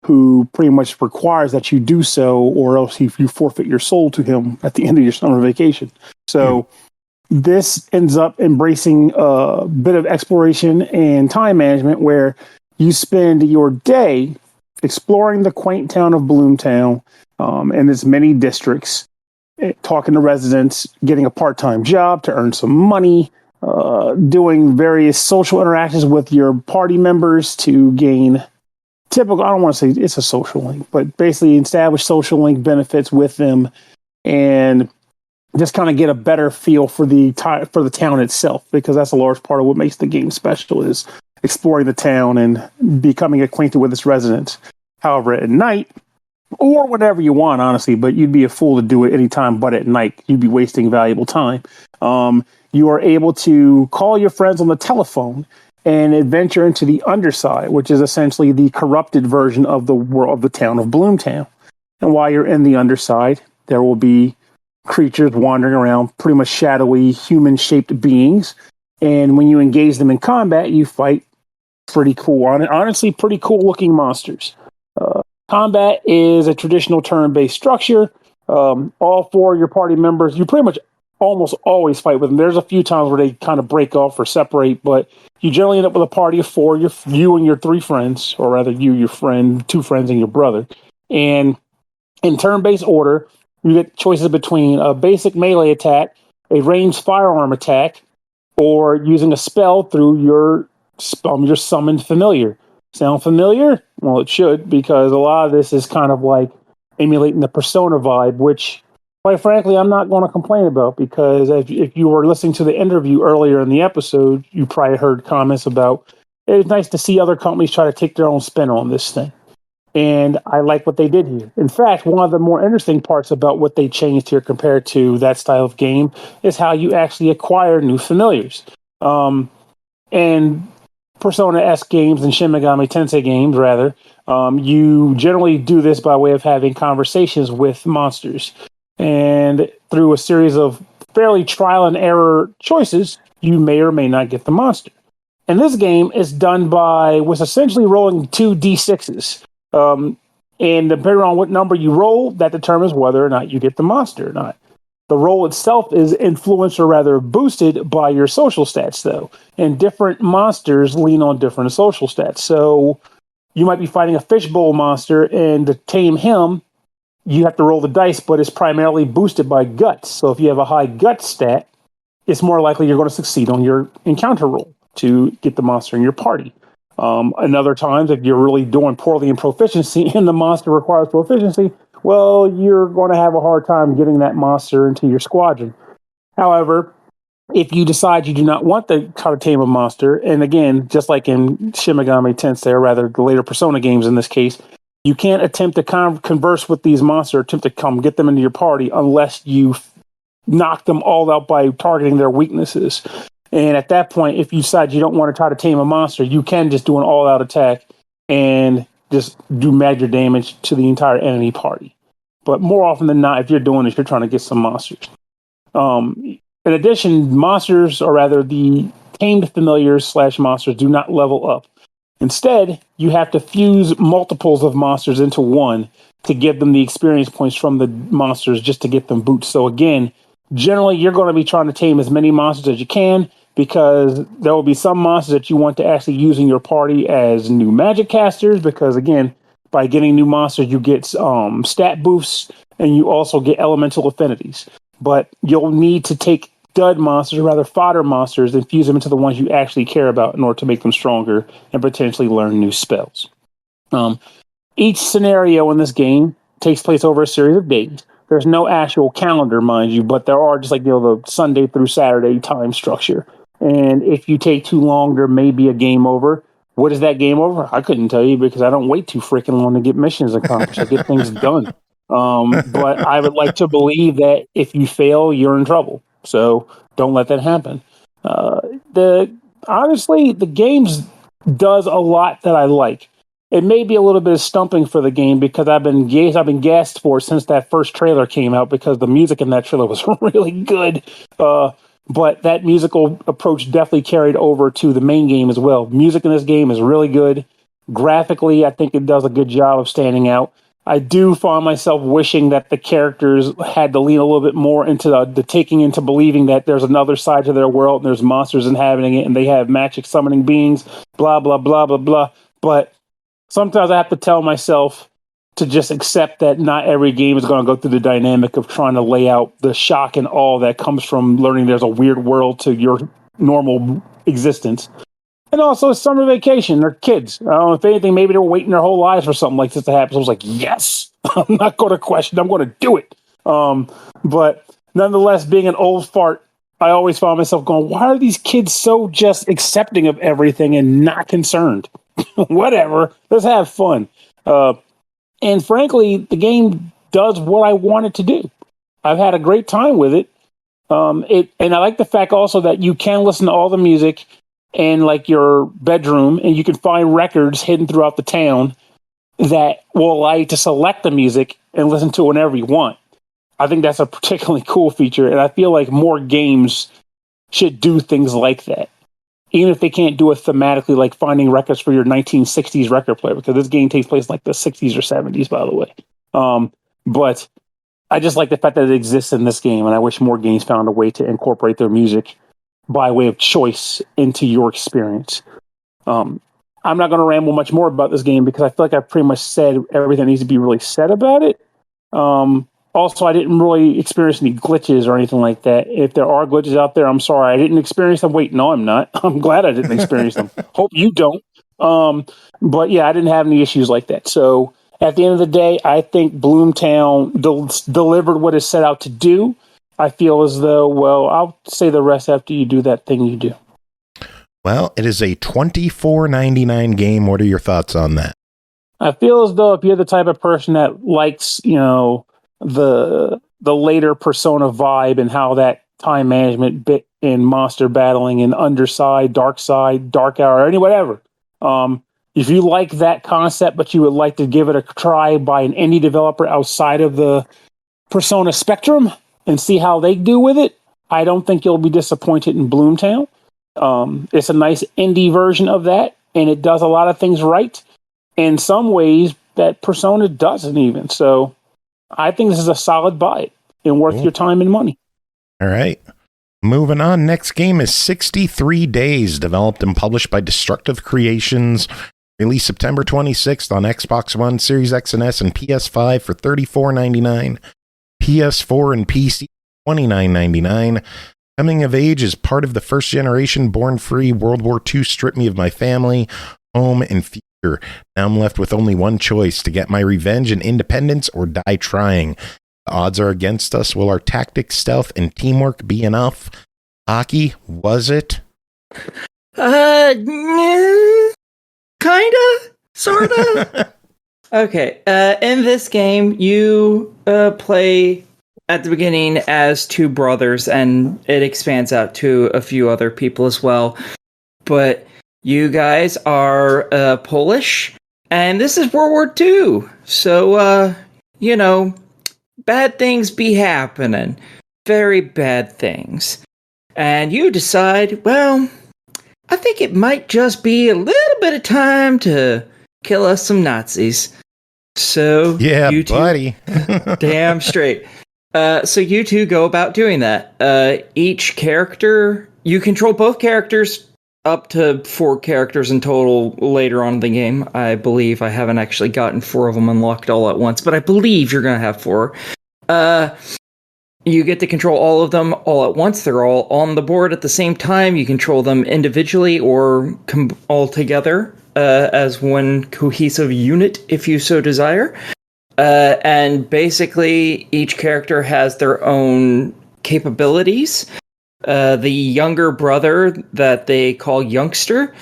who pretty much requires that you do so, or else you forfeit your soul to him at the end of your summer vacation. So this ends up embracing a bit of exploration and time management, where you spend your day exploring the quaint town of Bloomtown and its many districts, talking to residents, getting a part-time job to earn some money, doing various social interactions with your party members to gain typical, I don't want to say it's a social link, but basically establish social link benefits with them, and just kind of get a better feel for the town itself, because that's a large part of what makes the game special, is exploring the town and becoming acquainted with its residents. However, at night, or whenever you want, honestly, but you'd be a fool to do it anytime but at night. You'd be wasting valuable time. You are able to call your friends on the telephone and adventure into the underside, which is essentially the corrupted version of the world of the town of Bloomtown. And while you're in the underside, there will be creatures wandering around, pretty much shadowy, human-shaped beings. And when you engage them in combat, you fight pretty cool, honestly, pretty cool-looking monsters. Combat is a traditional turn-based structure. All four of your party members, you pretty much almost always fight with them. There's a few times where they kind of break off or separate, but you generally end up with a party of four, you and your three friends, or rather you, your friend, two friends, and your brother. And in turn-based order, you get choices between a basic melee attack, a ranged firearm attack, or using a spell through your your summoned familiar. Sound familiar? Well, it should, because a lot of this is kind of like emulating the Persona vibe, which, quite frankly, I'm not going to complain about, because if you were listening to the interview earlier in the episode, you probably heard comments about it's nice to see other companies try to take their own spin on this thing. And I like what they did here. In fact, one of the more interesting parts about what they changed here compared to that style of game is how you actually acquire new familiars. And Persona-esque games and Shin Megami Tensei games, rather, you generally do this by way of having conversations with monsters. And through a series of fairly trial and error choices, you may or may not get the monster. And this game is done by what's essentially rolling 2 d6s. And depending on what number you roll, that determines whether or not you get the monster or not. The roll itself is influenced, or rather boosted, by your social stats, though. And different monsters lean on different social stats. So you might be fighting a fishbowl monster, and to tame him, you have to roll the dice, but it's primarily boosted by guts. So if you have a high gut stat, it's more likely you're going to succeed on your encounter roll to get the monster in your party. And other times, if you're really doing poorly in proficiency and the monster requires proficiency, well, you're going to have a hard time getting that monster into your squadron. However, if you decide you do not want to try to tame a monster, and again, just like in Shin Megami Tensei, or rather the later Persona games in this case, you can't attempt to converse with these monsters, attempt to come get them into your party unless you knock them all out by targeting their weaknesses. And at that point, if you decide you don't want to try to tame a monster, you can just do an all-out attack and just do major damage to the entire enemy party. But more often than not, if you're doing this, you're trying to get some monsters. In addition, monsters, or rather the tamed familiars / monsters, do not level up. Instead, you have to fuse multiples of monsters into one to give them the experience points from the monsters just to get them boots. So again, generally, you're going to be trying to tame as many monsters as you can, because there will be some monsters that you want to actually use in your party as new magic casters, because again, by getting new monsters, you get stat boosts, and you also get elemental affinities. But you'll need to take dud monsters, or rather fodder monsters, and fuse them into the ones you actually care about in order to make them stronger and potentially learn new spells. Each scenario in this game takes place over a series of days. There's no actual calendar, mind you, but there are just like, the Sunday through Saturday time structure. And if you take too long, there may be a game over. What is that game over? I couldn't tell you, because I don't wait too freaking long to get missions accomplished. I get things done. But I would like to believe that if you fail, you're in trouble. So don't let that happen. Honestly, the game does a lot that I like. It may be a little bit of stumping for the game, because I've been gassed for it since that first trailer came out, because the music in that trailer was really good. But that musical approach definitely carried over to the main game as well. Music in this game is really good. Graphically, I think it does a good job of standing out. I do find myself wishing that the characters had to lean a little bit more into the taking into believing that there's another side to their world, and there's monsters inhabiting it, and they have magic summoning beings, blah, blah, blah, blah, blah. But sometimes I have to tell myself to just accept that not every game is going to go through the dynamic of trying to lay out the shock and awe that comes from learning there's a weird world to your normal existence. And also, it's summer vacation. They're kids. I don't know, if anything, maybe they're waiting their whole lives for something like this to happen. So I was like, yes, I'm not going to question. I'm going to do it. But nonetheless, being an old fart, I always found myself going, why are these kids so just accepting of everything and not concerned? Whatever. Let's have fun. And frankly, the game does what I want it to do. I've had a great time with it. And I like the fact also that you can listen to all the music in like your bedroom, and you can find records hidden throughout the town that will allow you to select the music and listen to it whenever you want. I think that's a particularly cool feature, and I feel like more games should do things like that. Even if they can't do it thematically, like finding records for your 1960s record player, because this game takes place in like the 60s or 70s, by the way. But I just like the fact that it exists in this game, and I wish more games found a way to incorporate their music by way of choice into your experience. I'm not going to ramble much more about this game, because I feel like I've pretty much said everything that needs to be really said about it. Also, I didn't really experience any glitches or anything like that. If there are glitches out there, I'm sorry. I didn't experience them. Wait, no, I'm not. I'm glad I didn't experience them. Hope you don't. But yeah, I didn't have any issues like that. So at the end of the day, I think Bloomtown delivered what it set out to do. I feel as though, well, I'll say the rest after you do that thing you do. Well, it is a $24.99 game. What are your thoughts on that? I feel as though if you're the type of person that likes, the later Persona vibe and how that time management bit in monster battling and Underside, Dark Side, Dark Hour, any whatever. If you like that concept, but you would like to give it a try by an indie developer outside of the Persona spectrum and see how they do with it, I don't think you'll be disappointed in Bloomtown. It's a nice indie version of that, and it does a lot of things right in some ways that Persona doesn't even. So I think this is a solid buy and worth your time and money. All right. Moving on. Next game is 63 Days, developed and published by Destructive Creations. Released September 26th on Xbox One, Series X and S, and PS5 for $34.99. PS4 and PC $29.99. Coming of age is part of the first generation Born Free World War II stripped me of my family, home, and future. Now I'm left with only one choice: to get my revenge and independence or die trying. The odds are against us. Will our tactics, stealth, and teamwork be enough? Aki, was it? Kinda, sorta. Okay, in this game, you play at the beginning as two brothers, and it expands out to a few other people as well. But you guys are Polish, and this is World War II. So, bad things be happening. Very bad things. And you decide, well, I think it might just be a little bit of time to kill us some Nazis. So, yeah, you two, buddy. damn straight. So you two go about doing that. Each character, you control both characters, up to 4 characters in total later on in the game. I believe I haven't actually gotten 4 of them unlocked all at once, but I believe you're going to have 4. You get to control all of them all at once. They're all on the board at the same time. You control them individually or all together as one cohesive unit if you so desire. And basically, each character has their own capabilities. The younger brother that they call Youngster,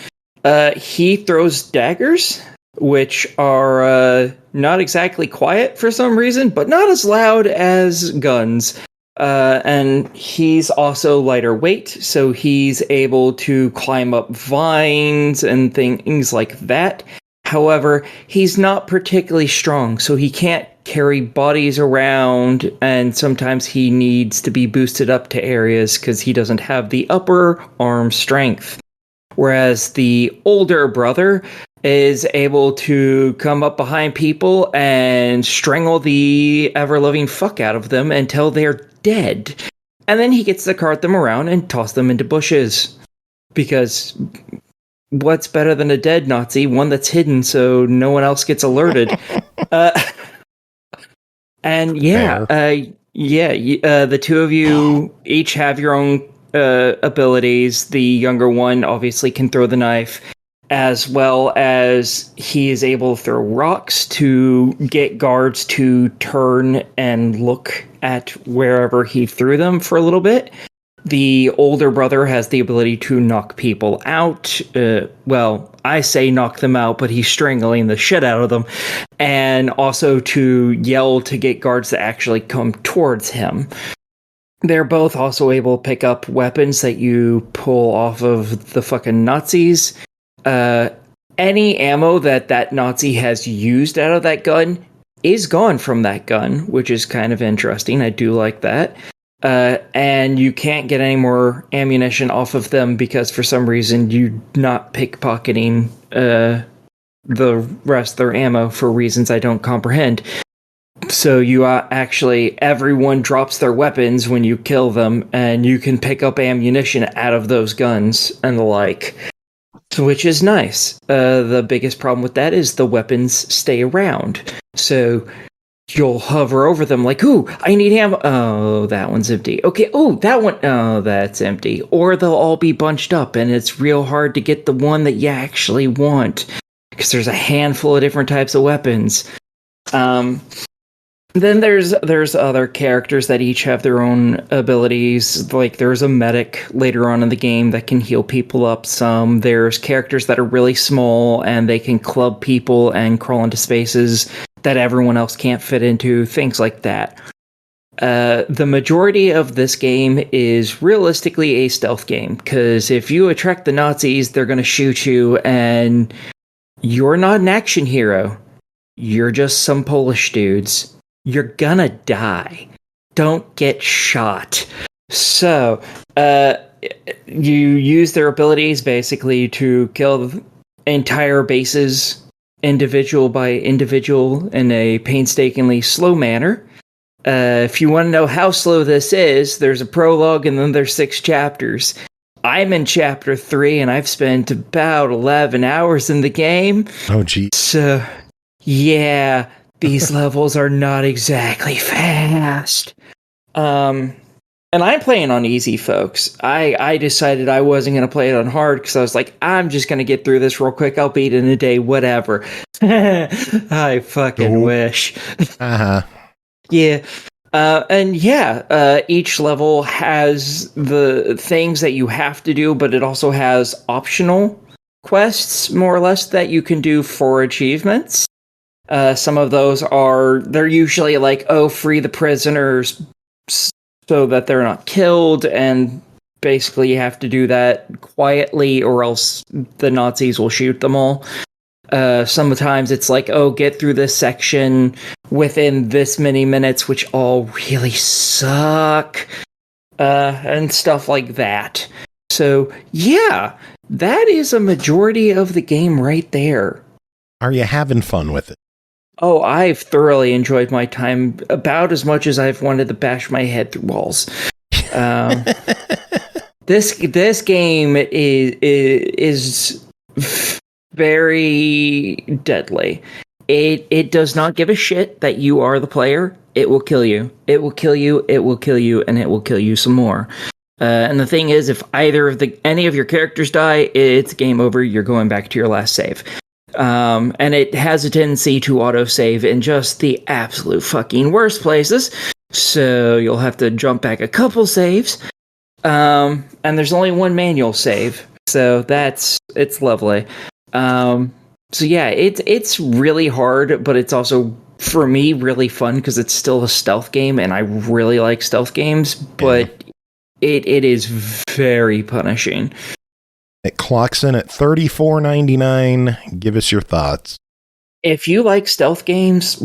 he throws daggers, which are not exactly quiet for some reason, but not as loud as guns. And he's also lighter weight, so he's able to climb up vines and things like that. However, he's not particularly strong, so he can't carry bodies around, and sometimes he needs to be boosted up to areas because he doesn't have the upper arm strength. Whereas the older brother is able to come up behind people and strangle the ever-loving fuck out of them until they're dead. And then he gets to cart them around and toss them into bushes. Because what's better than a dead Nazi? One that's hidden so no one else gets alerted. And the two of you each have your own abilities. The younger one obviously can throw the knife, as well as he is able to throw rocks to get guards to turn and look at wherever he threw them for a little bit. The older brother has the ability to knock people out. I say knock them out, but he's strangling the shit out of them. And also to yell to get guards to actually come towards him. They're both also able to pick up weapons that you pull off of the fucking Nazis. Any ammo that Nazi has used out of that gun is gone from that gun, which is kind of interesting. I do like that. And you can't get any more ammunition off of them because for some reason you're not pickpocketing the rest of their ammo for reasons I don't comprehend. So you everyone drops their weapons when you kill them, and you can pick up ammunition out of those guns and the like. Which is nice. The biggest problem with that is the weapons stay around. So you'll hover over them like, ooh, I need ammo. Oh, that one's empty. Okay, oh, that one, oh, that's empty. Or they'll all be bunched up, and it's real hard to get the one that you actually want, because there's a handful of different types of weapons. Then there's other characters that each have their own abilities. Like there's a medic later on in the game that can heal people up some. There's characters that are really small and they can club people and crawl into spaces that everyone else can't fit into, things like that. The majority of this game is realistically a stealth game, because if you attract the Nazis, they're going to shoot you, and you're not an action hero. You're just some Polish dudes. You're gonna die. Don't get shot. So, you use their abilities basically to kill entire bases, individual by individual, in a painstakingly slow manner. If you want to know how slow this is, there's a prologue and then there's 6 chapters. I'm in chapter 3 and I've spent about 11 hours in the game. Oh, gee. So, yeah, these levels are not exactly fast. And I'm playing on easy, folks. I decided I wasn't going to play it on hard because I was like, I'm just going to get through this real quick. I'll beat it in a day, whatever. I fucking wish. Uh-huh. Yeah. And yeah, each level has the things that you have to do, but it also has optional quests, more or less, that you can do for achievements. Some of those they're usually like, oh, free the prisoners so that they're not killed, and basically you have to do that quietly or else the Nazis will shoot them all. Sometimes it's like, oh, get through this section within this many minutes, which all really suck, and stuff like that. So, yeah, that is a majority of the game right there. Are you having fun with it? Oh, I've thoroughly enjoyed my time, about as much as I've wanted to bash my head through walls. This game is very deadly. It does not give a shit that you are the player. It will kill you. It will kill you. It will kill you, and it will kill you some more. And the thing is, if any of your characters die, it's game over. You're going back to your last save. And it has a tendency to autosave in just the absolute fucking worst places. So you'll have to jump back a couple saves. And there's only one manual save. So it's lovely. So yeah, it's really hard, but it's also, for me, really fun because it's still a stealth game, and I really like stealth games, but it is very punishing. It clocks in at $34.99. Give us your thoughts. If you like stealth games,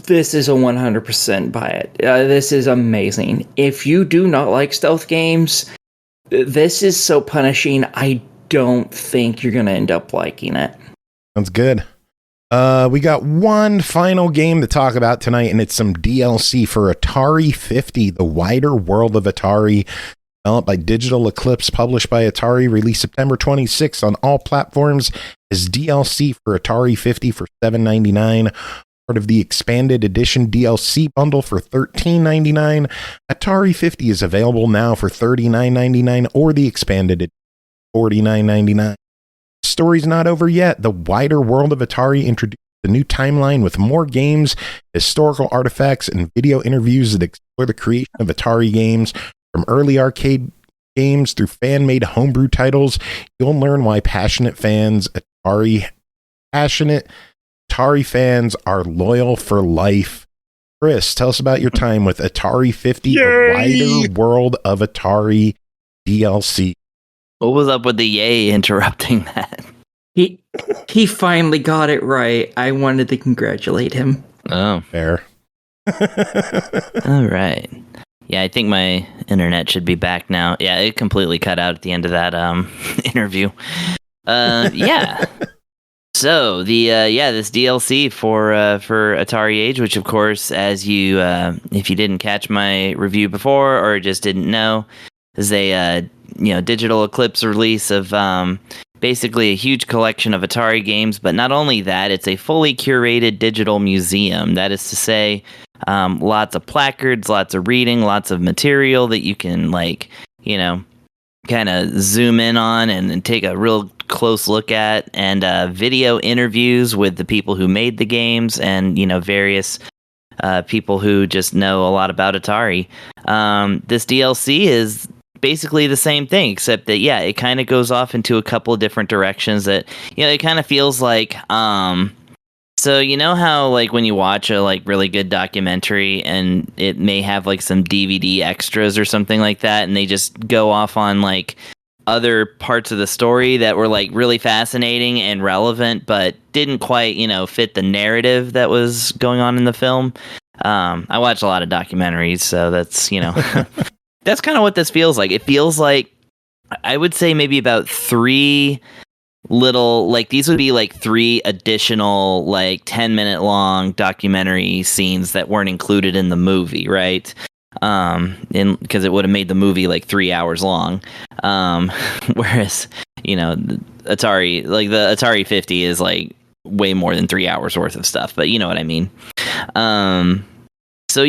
this is a 100% buy it. This is amazing. If you do not like stealth games, this is so punishing, I don't think you're going to end up liking it. Sounds good. We got one final game to talk about tonight, and it's some DLC for Atari 50, The Wider World of Atari, developed by Digital Eclipse, published by Atari, released September 26th on all platforms as DLC for Atari 50 for $7.99. Part of the expanded edition DLC bundle for $13.99. Atari 50 is available now for $39.99 or the expanded edition $49.99. Story's not over yet. The Wider World of Atari introduced a new timeline with more games, historical artifacts, and video interviews that explore the creation of Atari games. From early arcade games through fan-made homebrew titles, you'll learn why passionate Atari fans are loyal for life. Chris, tell us about your time with Atari 50, Yay! The Wider World of Atari DLC. What was up with the yay interrupting that? He finally got it right. I wanted to congratulate him. Oh. Fair. All right. Yeah, I think my internet should be back now. Yeah, it completely cut out at the end of that interview. Yeah. So this DLC for Atari Age, which of course, as you if you didn't catch my review before or just didn't know, is a Digital Eclipse release of basically a huge collection of Atari games. But not only that, it's a fully curated digital museum. That is to say, lots of placards, lots of reading, lots of material that you can kind of zoom in on and take a real close look at, and video interviews with the people who made the games and various people who just know a lot about Atari. This DLC is basically the same thing, except that it kind of goes off into a couple of different directions that it kind of feels like so how when you watch a really good documentary and it may have some DVD extras or something like that, and they just go off on other parts of the story that were really fascinating and relevant, but didn't quite fit the narrative that was going on in the film. I watch a lot of documentaries, so that's that's kind of what this feels like. It feels like, I would say, maybe about three little these would be 3 additional 10-minute long documentary scenes that weren't included in the movie, right? Because it would have made the movie 3 hours long, whereas the Atari the Atari 50 is way more than 3 hours worth of stuff, but you know what I mean. So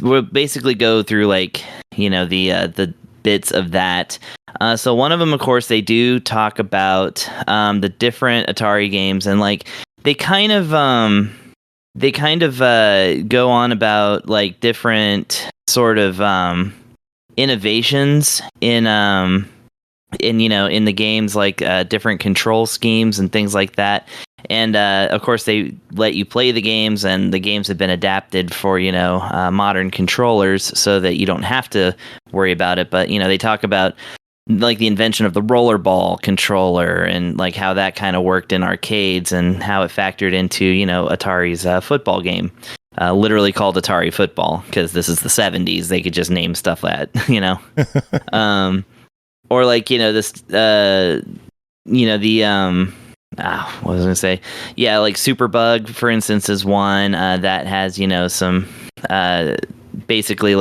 we'll basically go through the bits of that. So one of them, of course, they do talk about the different Atari games, and they kind of go on about different sort of innovations in the games, different control schemes and things like that. And of course, they let you play the games, and the games have been adapted for modern controllers, so that you don't have to worry about it. But they talk about the invention of the rollerball controller, and how that kind of worked in arcades, and how it factored into Atari's football game, literally called Atari Football, because this is the 70s. They could just name stuff that or this what was I gonna say? Yeah, Superbug, for instance, is one that has some basically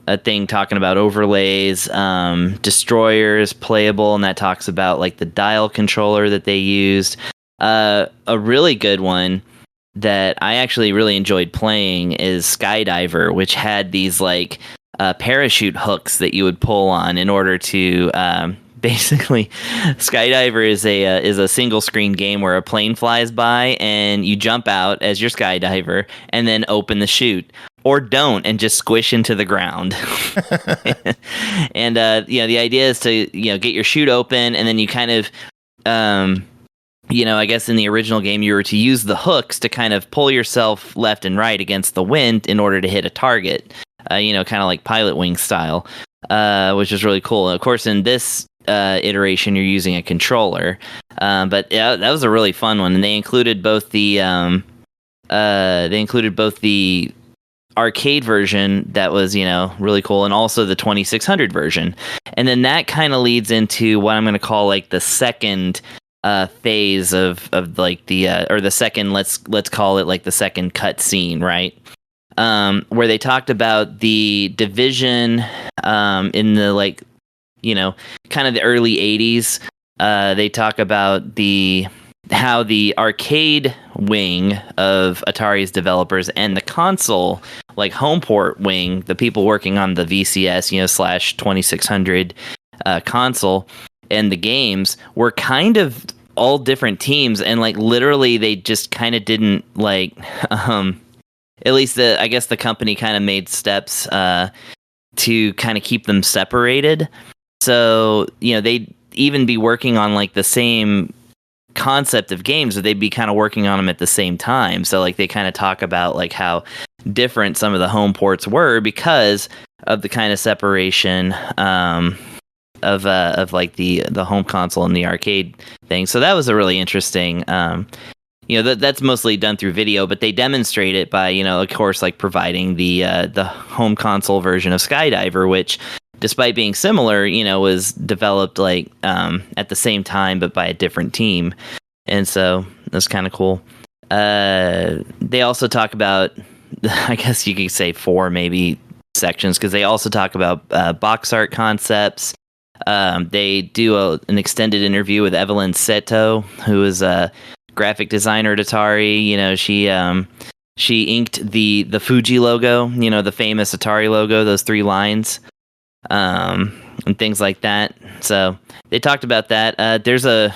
a thing talking about overlays, destroyers, playable, and that talks about the dial controller that they used. A really good one that I actually really enjoyed playing is Skydiver, which had these parachute hooks that you would pull on in order to basically, Skydiver is a single screen game where a plane flies by and you jump out as your skydiver and then open the chute, or don't and just squish into the ground. And the idea is to get your chute open, and then you kind of I guess in the original game you were to use the hooks to kind of pull yourself left and right against the wind in order to hit a target. Kind of like Pilot Wing style, which is really cool. And of course, in this iteration, you're using a controller, but that was a really fun one. And they included both the arcade version that was really cool, and also the 2600 version. And then that kind of leads into what I'm going to call the second phase of the second, let's call it the second cut scene, right? Where they talked about the division in the kind of the early 80s. They talk about how the arcade wing of Atari's developers and the console home port wing, the people working on the VCS / 2600 console and the games, were kind of all different teams, and literally they just kind of didn't at least I guess the company kind of made steps to kind of keep them separated. So, they'd even be working on the same concept of games, but they'd be kind of working on them at the same time. So they kind of talk about how different some of the home ports were because of the kind of separation of the home console and the arcade thing. So that was a really interesting that's mostly done through video, but they demonstrate it by, of course, providing the home console version of Skydiver, which, despite being similar, was developed at the same time, but by a different team. And so that's kind of cool. They also talk about, I guess you could say 4 maybe sections, because they also talk about box art concepts. They do an extended interview with Evelyn Seto, who is a graphic designer at Atari. she inked the Fuji logo, the famous Atari logo, those 3 lines, and things like that. So they talked about that. There's a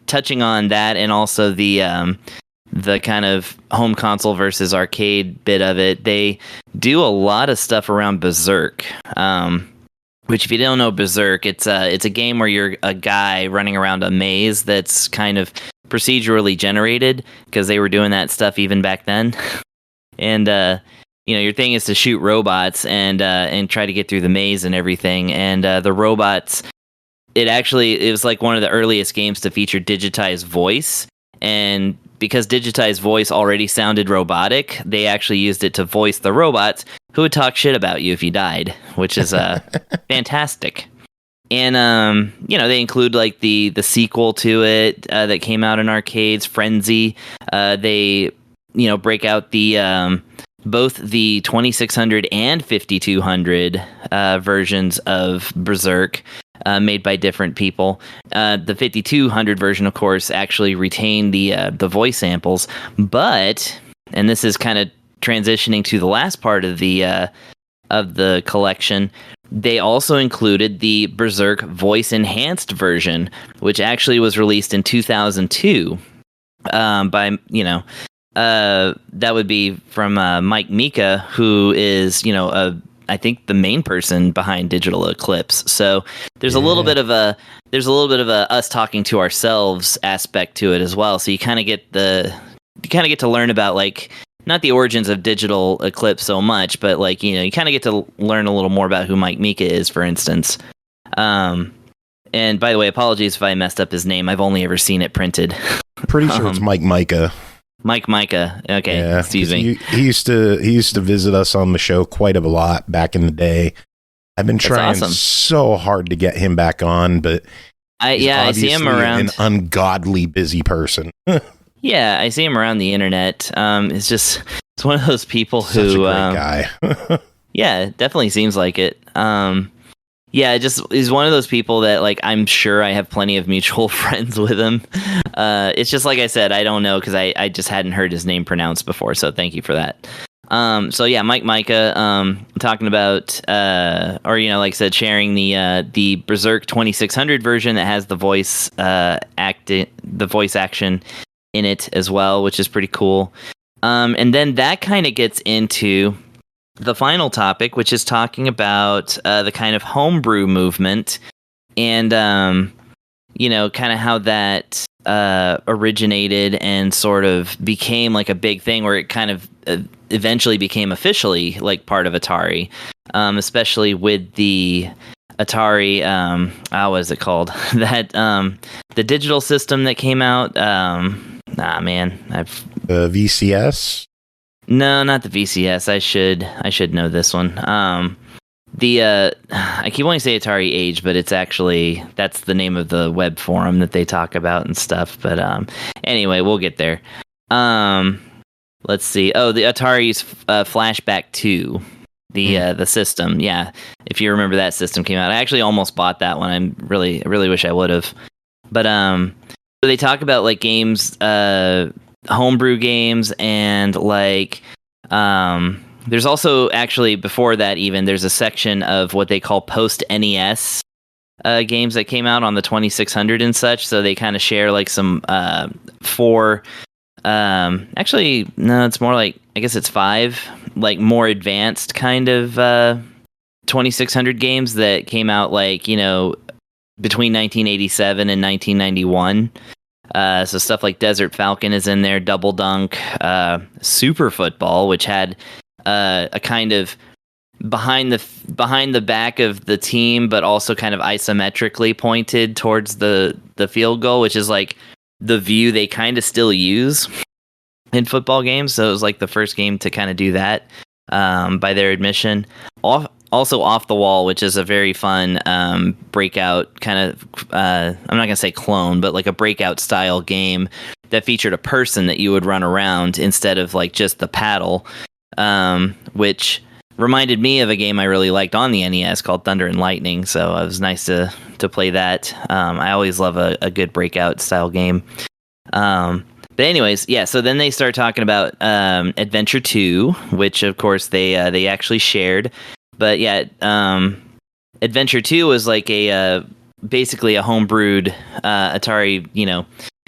touching on that, and also the kind of home console versus arcade bit of it. They do a lot of stuff around Berserk. Which, if you don't know Berserk, it's a game where you're a guy running around a maze that's kind of procedurally generated, because they were doing that stuff even back then. And your thing is to shoot robots and try to get through the maze and everything. And the robots, it was like one of the earliest games to feature digitized voice. And because digitized voice already sounded robotic, they actually used it to voice the robots who would talk shit about you if you died, which is fantastic. And they include like the sequel to it that came out in arcades, Frenzy. They break out the both the 2600 and 5200 versions of Berserk. Made by different people. The 5200 version, of course, actually retained the voice samples, but, and this is kind of transitioning to the last part of the collection, they also included the Berserk voice enhanced version, which actually was released in 2002 by that would be from Mike Mika, who is I think the main person behind Digital Eclipse. So there's a little bit of a us talking to ourselves aspect to it as well. So you kind of get to learn about, like, not the origins of Digital Eclipse so much, but like, you kind of get to learn a little more about who Mike Mika is, for instance. And by the way, apologies if I messed up his name. I've only ever seen it printed. Pretty sure it's Mike Mika. Mike Micah. Okay, yeah, excuse me. He used to visit us on the show quite a lot back in the day. I've been trying so hard to get him back on, but I see him around. An ungodly busy person. Yeah, I see him around the internet. It's one of those people who such a great guy. Yeah, definitely seems like it. Yeah, he's one of those people that, like, I'm sure I have plenty of mutual friends with him. It's just like I said, I don't know, because I just hadn't heard his name pronounced before, so thank you for that. So yeah, Mike Micah, talking about, like I said, sharing the Berserk 2600 version that has the voice action in it as well, which is pretty cool. And then that kind of gets into the final topic, which is talking about the kind of homebrew movement and, kind of how that originated and sort of became like a big thing, where it kind of eventually became officially like part of Atari, especially with the Atari, what is it called? That the digital system that came out. The VCS. No, not the VCS. I should know this one. I keep wanting to say Atari Age, but it's actually, that's the name of the web forum that they talk about and stuff. But anyway, we'll get there. Let's see. Oh, the Atari's Flashback 2, the system. Yeah, if you remember, that system came out. I actually almost bought that one. I really wish I would have. But so they talk about like games, homebrew games, and like there's also, actually before that even, there's a section of what they call post NES games that came out on the 2600 and such. So they kind of share like some actually no, it's more like, I guess it's 5 like more advanced kind of 2600 games that came out, like, between 1987 and 1991. So stuff like Desert Falcon is in there, Double Dunk, Super Football, which had a kind of behind the back of the team, but also kind of isometrically pointed towards the field goal, which is like the view they kind of still use in football games. So it was like the first game to kind of do that, by their admission. Also Off the Wall, which is a very fun breakout kind of, I'm not going to say clone, but like a breakout style game that featured a person that you would run around instead of like just the paddle, which reminded me of a game I really liked on the NES called Thunder and Lightning. So it was nice to play that. I always love a good breakout style game. But anyways, yeah. So then they start talking about Adventure 2, which of course they actually shared. But yeah, Adventure 2 was like basically a homebrewed Atari. It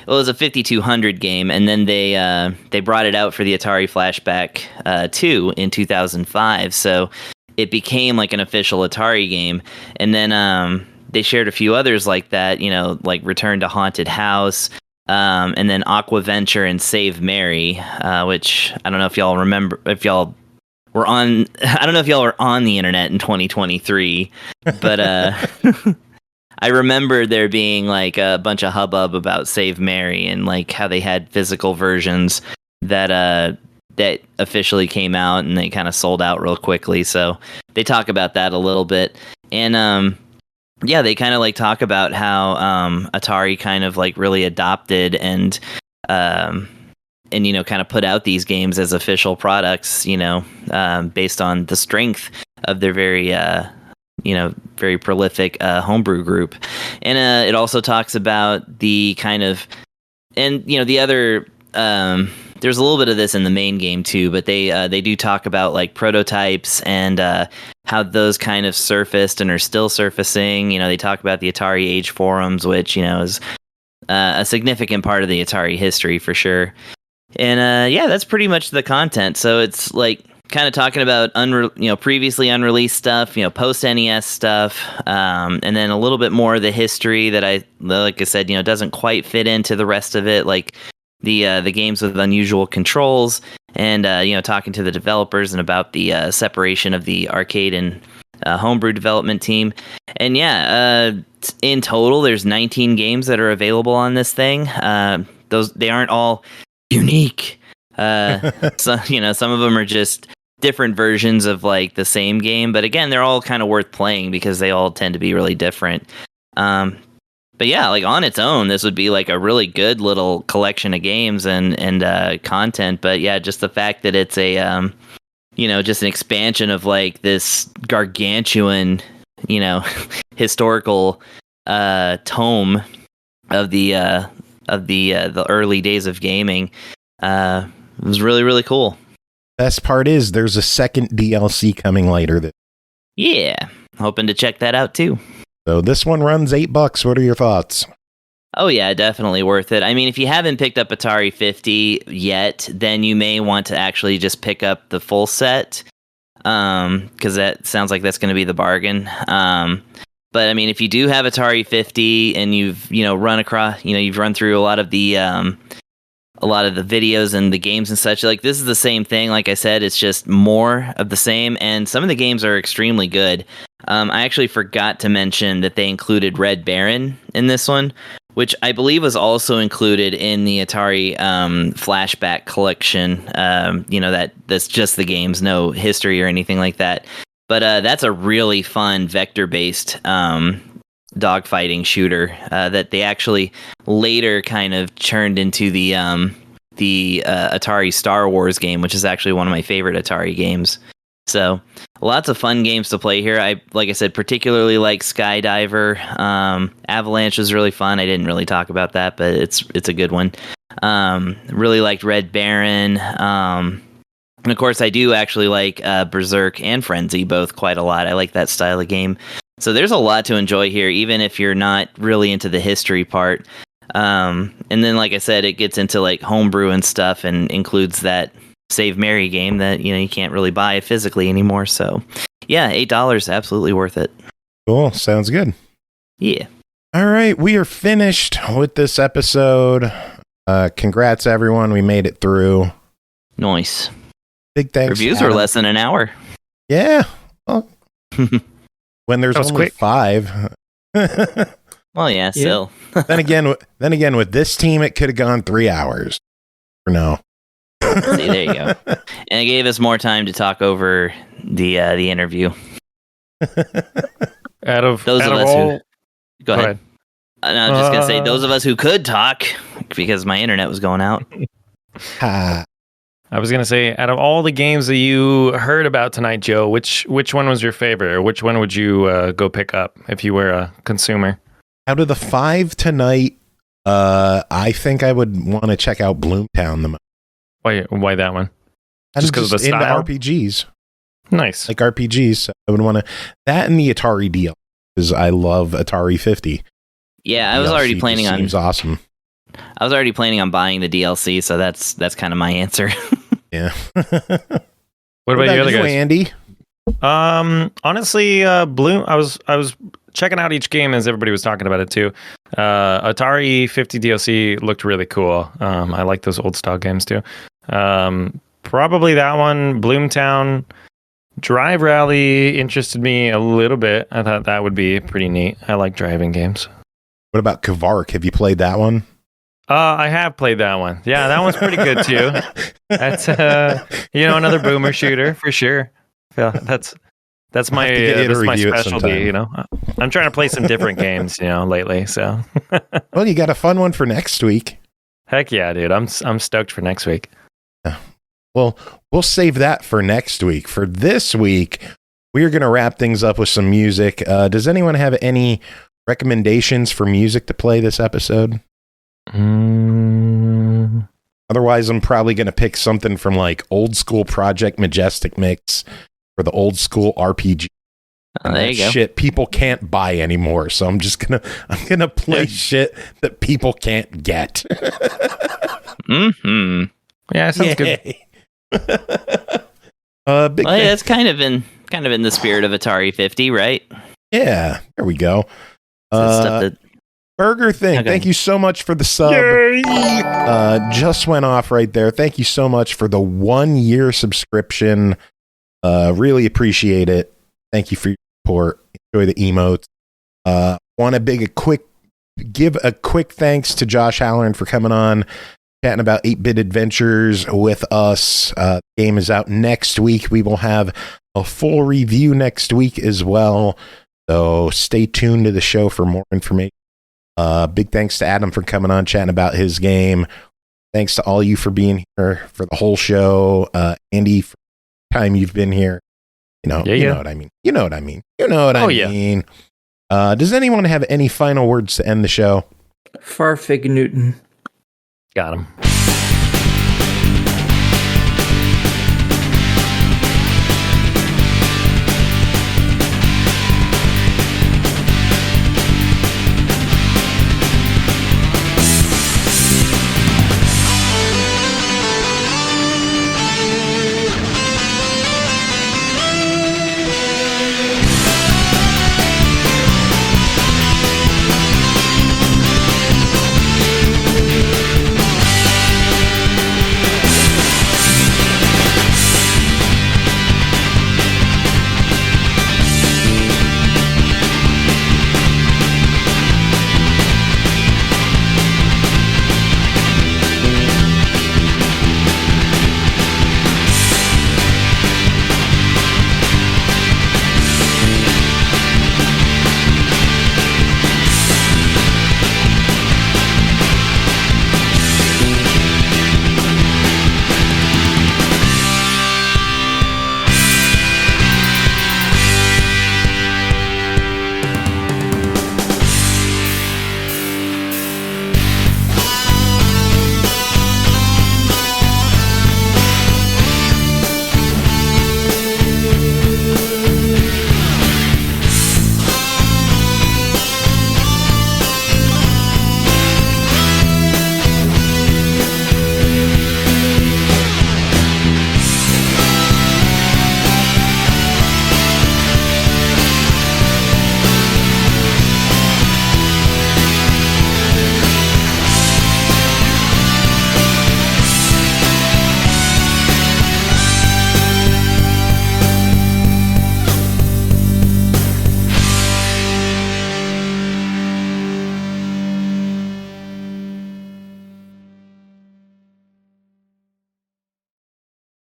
was a 5200 game, and then they brought it out for the Atari Flashback 2 in 2005. So it became like an official Atari game, and then they shared a few others like that. Like Return to Haunted House. And then Aquaventure and Save Mary, which I don't know if y'all remember, if y'all were on, I don't know if y'all were on the internet in 2023, but I remember there being like a bunch of hubbub about Save Mary and like how they had physical versions that officially came out and they kind of sold out real quickly. So they talk about that a little bit. And yeah, they kind of like talk about how Atari kind of like really adopted and kind of put out these games as official products, based on the strength of their very very prolific homebrew group. And it also talks about the kind of, and the other there's a little bit of this in the main game too, but they do talk about like prototypes and how those kind of surfaced and are still surfacing. They talk about the Atari Age forums, which is a significant part of the Atari history for sure. And yeah, that's pretty much the content. So it's like kind of talking about previously unreleased stuff, post NES stuff, and then a little bit more of the history that like I said, doesn't quite fit into the rest of it, like the games with unusual controls, and talking to the developers and about the separation of the arcade and homebrew development team. And yeah, in total there's 19 games that are available on this thing. They aren't all unique. So some of them are just different versions of like the same game, but again, they're all kind of worth playing because they all tend to be really different. But yeah, like on its own, this would be like a really good little collection of games and content. But yeah, just the fact that it's a just an expansion of like this gargantuan historical tome of the early days of gaming was really, really cool. Best part is there's a second DLC coming later. Yeah, hoping to check that out too. So this one runs $8. What are your thoughts? Oh yeah, definitely worth it. I mean, if you haven't picked up Atari 50 yet, then you may want to actually just pick up the full set, because that sounds like that's going to be the bargain. But I mean, if you do have Atari 50 and you've run across, you've run through a lot of the videos and the games and such, like this is the same thing. Like I said, it's just more of the same, and some of the games are extremely good. I actually forgot to mention that they included Red Baron in this one, which I believe was also included in the Atari Flashback collection. That's just the games, no history or anything like that. But that's a really fun vector-based dogfighting shooter that they actually later kind of churned into the Atari Star Wars game, which is actually one of my favorite Atari games. So lots of fun games to play here. Like I said, particularly like Skydiver. Avalanche was really fun. I didn't really talk about that, but it's a good one. Really liked Red Baron. And of course, I do actually like Berserk and Frenzy both quite a lot. I like that style of game. So there's a lot to enjoy here, even if you're not really into the history part. And then, like I said, it gets into like homebrew and stuff and includes that Save Mary game that you can't really buy physically anymore. So yeah, $8, absolutely worth it. Cool, sounds good. Yeah. All right, we are finished with this episode. Congrats, everyone. We made it through. Nice. Big thanks. Reviews are less than an hour. Yeah. Well, when there's only quick. 5. Well, yeah, still. then again, with this team, it could have gone 3 hours. Or no. See, there you go. And it gave us more time to talk over the interview. Out of Those out of of us all, who go ahead. No, I'm just gonna say those of us who could talk because my internet was going out. Ah. I was gonna say, out of all the games that you heard about tonight, Joe, which one was your favorite, or which one would you go pick up if you were a consumer? Out of the 5 tonight, I think I would want to check out Bloomtown the most. Why that one? I'm Just 'cause of the into style? RPGs. Nice. Like RPGs. So I would want to that and the Atari deal because I love Atari 50. Yeah, I was already DLC planning just on. Seems awesome. I was already planning on buying the DLC, so that's kind of my answer. Yeah. What about you other you, guys? Andy? Honestly, Bloom. I was checking out each game as everybody was talking about it too. Atari 50 DLC looked really cool. I like those old style games too. Probably that one. Bloomtown. Drive Rally interested me a little bit. I thought that would be pretty neat. I like driving games. What about Kvark? Have you played that one? I have played that one. Yeah, that one's pretty good too. That's another boomer shooter for sure. Yeah, that's my specialty. I'm trying to play some different games, lately. So, Well, you got a fun one for next week. heck yeah, dude! I'm stoked for next week. Well, we'll save that for next week. For this week, we're going to wrap things up with some music. Does anyone have any recommendations for music to play this episode? Otherwise, I'm probably going to pick something from like old school Project Majestic mix for the old school RPG. Oh, there you go. Shit people can't buy anymore. So I'm gonna play shit that people can't get. Mm-hmm. Yeah, sounds good. That's kind of in the spirit of Atari 50, right? Yeah, there we go. Stuff that Burger Thing, Okay. thank you so much for the sub. Just went off right there. Thank you so much for the 1 year subscription. Really appreciate it. Thank you for your support. Enjoy the emotes. Want to give a quick thanks to Josh Hallaran for coming on, chatting about 8-Bit Adventures with us. The game is out next week. We will have a full review next week as well. So stay tuned to the show for more information. Big thanks to Adam for coming on, chatting about his game. Thanks to all you for being here for the whole show. Andy, for the time you've been here. You know what I mean. You know what I mean. Does anyone have any final words to end the show? Farfig Newton. Got him.